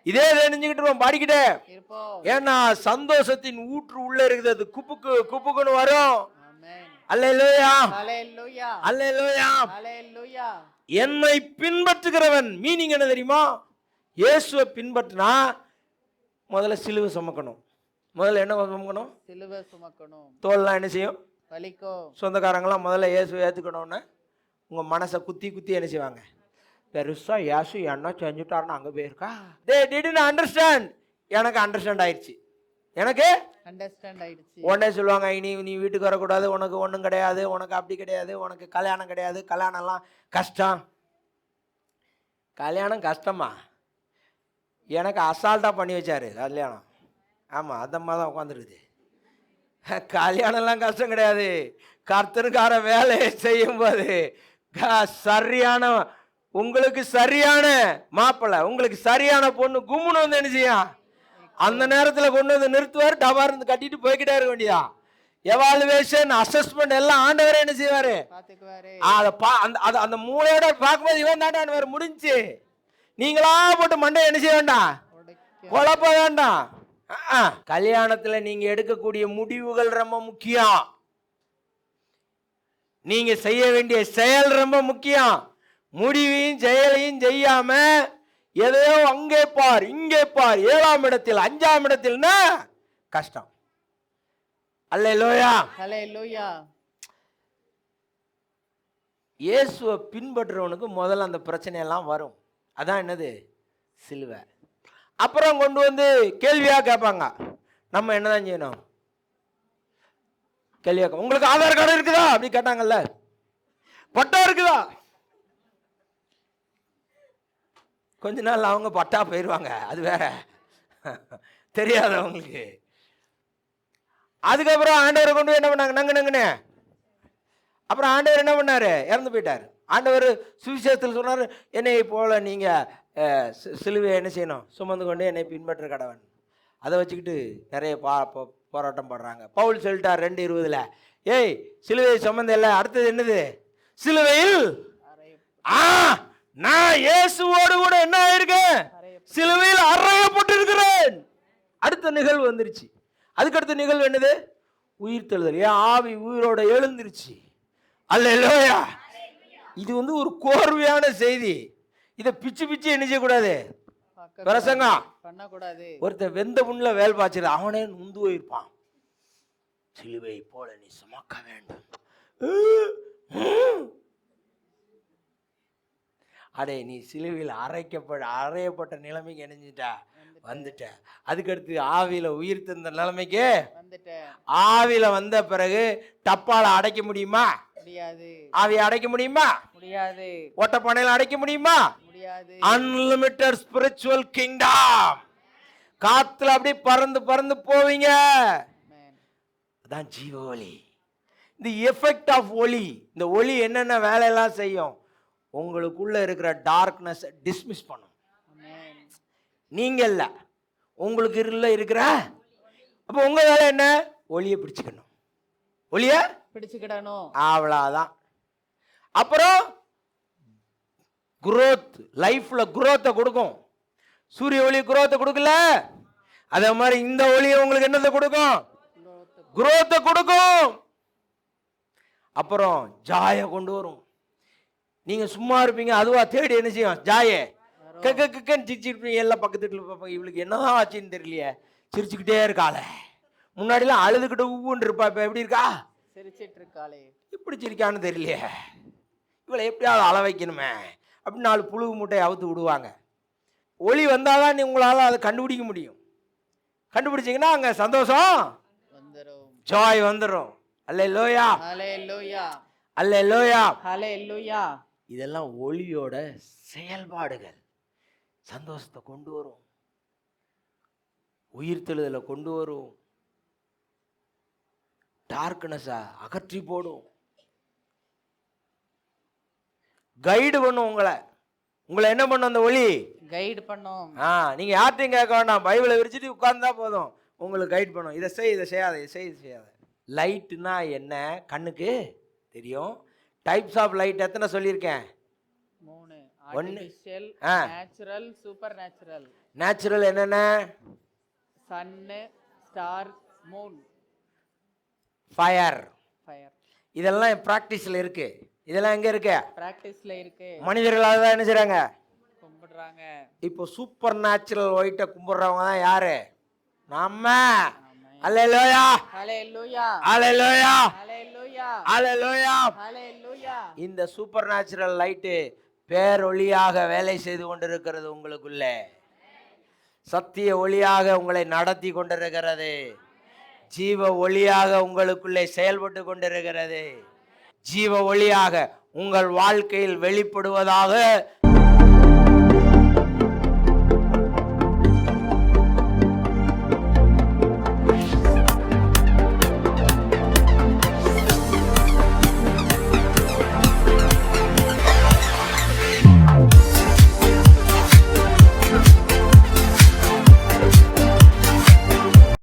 இதே நினைஞ்சுக்கிட்டு பாடிக்கிட்டே இருப்போம். ஏன்னா சந்தோஷத்தின் ஊற்று உள்ள இருக்குது. அது குப்புக்குன்னு வரும். ஆமென். அல்லேலூயா. ஹalleluya. அல்லேலூயா. ஹalleluya. என்னை பின்பற்றுகிறவன் மீனிங் என்ன தெரியுமா? இயேசுவை பின்பற்றினா முதல்ல சிலுவை சுமக்கணும். முதல்ல என்ன சுமக்கணும்? சிலுவை சுமக்கணும். தோல்லாம் என்ன செய்யும்? வலிக்கும். சொந்தக்காரங்களாம் முதல்ல இயேசுவை ஏற்றுக்கணும்னு உங்கள் மனசை குத்தி என்ன செய்வாங்க? பெருசா இயேசு என்ன செஞ்சுட்டாருன்னு அங்கே போயிருக்கா. தே டிடன்ட் அண்டர்ஸ்டாண்ட். எனக்கு அண்டர்ஸ்டாண்ட் ஆயிடுச்சு. எனக்கு அண்டர்ஸ்டாண்ட் ஆயிடுச்சு. உடனே சொல்லுவாங்க, நீ வீட்டுக்கு வரக்கூடாது, உனக்கு ஒன்றும் கிடையாது, உனக்கு அப்படி கிடையாது, உனக்கு கல்யாணம் கிடையாது, கல்யாணம்லாம் கஷ்டம். கல்யாணம் கஷ்டமா? எனக்கு அசால்ட்டாக பண்ணி வச்சாரு கல்யாணம். ஆமாம், அதம்மா தான் உட்காந்துருக்குது. கல்யாணம்லாம் கஷ்டம் கிடையாது. கர்த்தருக்கார வேலையை செய்யும்போது சரியான உங்களுக்கு சரியான மாப்பிள்ளை, உங்களுக்கு சரியான பொண்ணு கும்முன்னு வந்து என்ன செய்யும்? அந்த நேரத்தில் கொண்டு வந்து நிறுத்துவார். டபார் இருந்து கட்டிட்டு போய்கிட்டே இருக்க வேண்டியதா. எவாலுவேஷன் அசஸ்மெண்ட் எல்லாம் ஆண்டவரே என்ன செய்வாரு? அந்த மூளையோட பார்க்கும்போது இவன் தாண்டான் வேறு முடிஞ்சு. நீங்களா போட்டு மண்டை என்ன செய்ய வேண்டாம்? குழப்ப வேண்டாம். கல்யாணத்துல நீங்க எடுக்கக்கூடிய முடிவுகள் ரொம்ப முக்கியம். நீங்க செய்ய வேண்டிய செயல் ரொம்ப முக்கியம். முடிவையும் செயலையும் செய்யாம எதையோ அங்கே பார் இங்கே பார், 7ஆம் இடத்தில் 5ஆம் இடத்தில்னா கஷ்டம். அல்லேலூயா. ஹalleluya. இயேசுவை பின்பற்றுறவனுக்கு முதல்ல அந்த பிரச்சனையெல்லாம் வரும். அதான் என்னது? சிலுவை. அப்புறம் கொண்டு வந்து கேள்வியா கேட்பாங்க. நம்ம என்னதான் செய்யணும்? கேள்வியா, உங்களுக்கு ஆதார் கார்டு இருக்குதா அப்படி கேட்டாங்கல்ல, பட்டா இருக்குதா? கொஞ்ச நாள் அவங்க பட்டா போயிடுவாங்க, அது வேற தெரியாதவங்களுக்கு. அதுக்கப்புறம் ஆண்டவரை கொண்டு போய் என்ன பண்ணாங்க? நங்குன்னு. அப்புறம் ஆண்டவர் என்ன பண்ணாரு? இறந்து போயிட்டார். ஆண்டவர் சுவிசேஷத்தில் சொன்னார், என்னை போல நீங்க சிலுவையை என்ன செய்யணும்? சுமந்து கொண்டு என்னை பின்பற்ற கடவன். அதை வச்சுக்கிட்டு நிறைய போராட்டம் படுறாங்க. பவுல் சொல்லிட்டார் 2:20, ஏய் சிலுவையை சுமந்த இல்லை, அடுத்தது என்னது? சிலுவையில் நான் இயேசுவோடு கூட என்ன ஆயிருக்கேன்? சிலுவையில் அறையப்பட்டிருக்கிறேன். அடுத்த நிகழ்வு வந்துருச்சு. அதுக்கடுத்த நிகழ்வு என்னது? உயிர்த்தெழுதல். ஏன் ஆவி உயிரோட எழுந்துருச்சு. அல்லேலூயா. இது வந்து ஒரு கோர்வையான செய்தி. இதை பிச்சு என்ன செய்யக்கூடாது? பிரசங்கம் பண்ணக்கூடாது. ஒருத்தர் வெந்த புண்ணுல வேல் பாய்ச்சது, அவனே நுந்து போயிருப்பான். சிலுவை போல நீ சுமக்க வேண்டும். அடே, நீ சிலுவையில் அறையப்பட்ட நிலைமைக்கு இணைஞ்சிட்ட, வந்துட்ட. அதுக்கடுத்து ஆவியில உயிர் தந்த நிலைமைக்கு வந்துட்ட. ஆவியில வந்த பிறகு டப்பால அடைக்க முடியுமா? முடியாது. ஆவியை அடைக்க முடியுமா? முடியாது. ஓட்டப்பானையில அடைக்க முடியுமா? முடியாது. Unlimited spiritual kingdom. காத்துல அப்படியே பறந்து போவீங்க. அதான் ஜீவ ஒளி. இந்த எஃபெக்ட் ஆஃப் ஒளி. இந்த ஒளி என்னென்ன வேலையெல்லாம் செய்யும்? உங்களுக்குள்ள இருக்கிற டார்க்னஸ் டிஸ்மிஸ் பண்ணும். நீங்க இல்ல, உங்களுக்கு இருக்கிற. அப்ப உங்க வேலை என்ன? ஒளியை பிடிச்சுக்கணும். ஒளிய பிடிச்சுக்கிடணும். அவ்வளவுதான். அப்புறம் குரோத், லைஃப்ல குரோத்தை கொடுக்கும். சூரிய ஒளி குரோத்தை கொடுக்கல, அதே மாதிரி இந்த ஒளியை உங்களுக்கு என்னத்தை கொடுக்கும்? குரோத்தை கொடுக்கும். அப்புறம் ஜாய கொண்டு வரும். நீங்க சும்மா இருப்பீங்க, அதுவா தேடி என்ன செய்யும்? ஜாயே சிரிச்சிருப்பீங்க. எல்லாம் பக்கத்து வீட்டில் பார்ப்பாங்க, இவளுக்கு என்னதான் ஆச்சுன்னு தெரியலையே, சிரிச்சுக்கிட்டே இருக்காளே. முன்னாடிலாம் அழுதுகிட்டு ஊன்னு இருப்பா, இப்ப எப்படி இருக்கா? சிரிச்சிட்டு இருக்காளே, இப்படி சிரிக்கான்னு தெரியலையே, இவளை எப்படியாவது அள வைக்கணுமே அப்படின்னு 4 புழுகு மூட்டையை அவுத்து விடுவாங்க. ஒளி வந்தாதான் நீ உங்களால் அதை கண்டுபிடிக்க முடியும். கண்டுபிடிச்சிங்கன்னா அங்கே சந்தோஷம் வந்துடும், ஜாய் வந்துடும். அல்லேலூயா, அல்லேலூயா, அல்லேலூயா, அல்லேலூயா. இதெல்லாம் ஒளியோட செயல்பாடுகள். சந்தோஷத்தை கொண்டு வரும், உயிர்த்தெழுதலை கொண்டு வரும், டார்க்னஸை அகற்றி போடும், கைடு பண்ணும் உங்களை. உங்களை என்ன பண்ணும் அந்த ஒளி? கைடு பண்ணும். நீங்க யார்ட்டையும் கேட்க வேண்டாம், பைபிளை விரிச்சிட்டு உட்கார்ந்தா போதும், உங்களுக்கு கைட் பண்ணும். இதை செய், இதை செய்யாத, இதை செய், இதை செய்யாத. லைட்டுனா என்ன கண்ணுக்கு தெரியும். டைப்ஸ் ஆஃப் லைட் எத்தனை சொல்லியிருக்கேன்? 3. Artificial, natural, super natural. Natural என்னென்ன? சன்னு, ஸ்டார், மூன், ஃபயர். ஃபயர். இதெல்லாம் பிராக்டிஸ்ல இருக்கு. இதெல்லாம் எங்க இருக்கு? பிராக்டிஸ்ல இருக்கு. மனிதர்களாக தான் என்ன செய்றாங்க? கும்பிடுறாங்க. இப்போ சூப்பர் நேச்சுரல் ஒயிட்டை கும்பிடுறவங்க தான் யாரு? நம்ம. அல்லேலூயா, ஹalleluya, அல்லேலூயா, ஹalleluya, அல்லேலூயா. ஹalleluya. இந்த சூப்பர் நேச்சுரல் லைட்டு பேரொளியாக வேலை செய்து கொண்டிருக்கிறது உங்களுக்குள்ளே. சத்திய ஒளியாக உங்களை நடத்தி கொண்டிருக்கிறது. ஜீவ ஒளியாக உங்களுக்குள்ளே செயல்பட்டு கொண்டிருக்கிறது. ஜீவ ஒளியாக உங்கள் வாழ்க்கையில் வெளிப்படுவதாக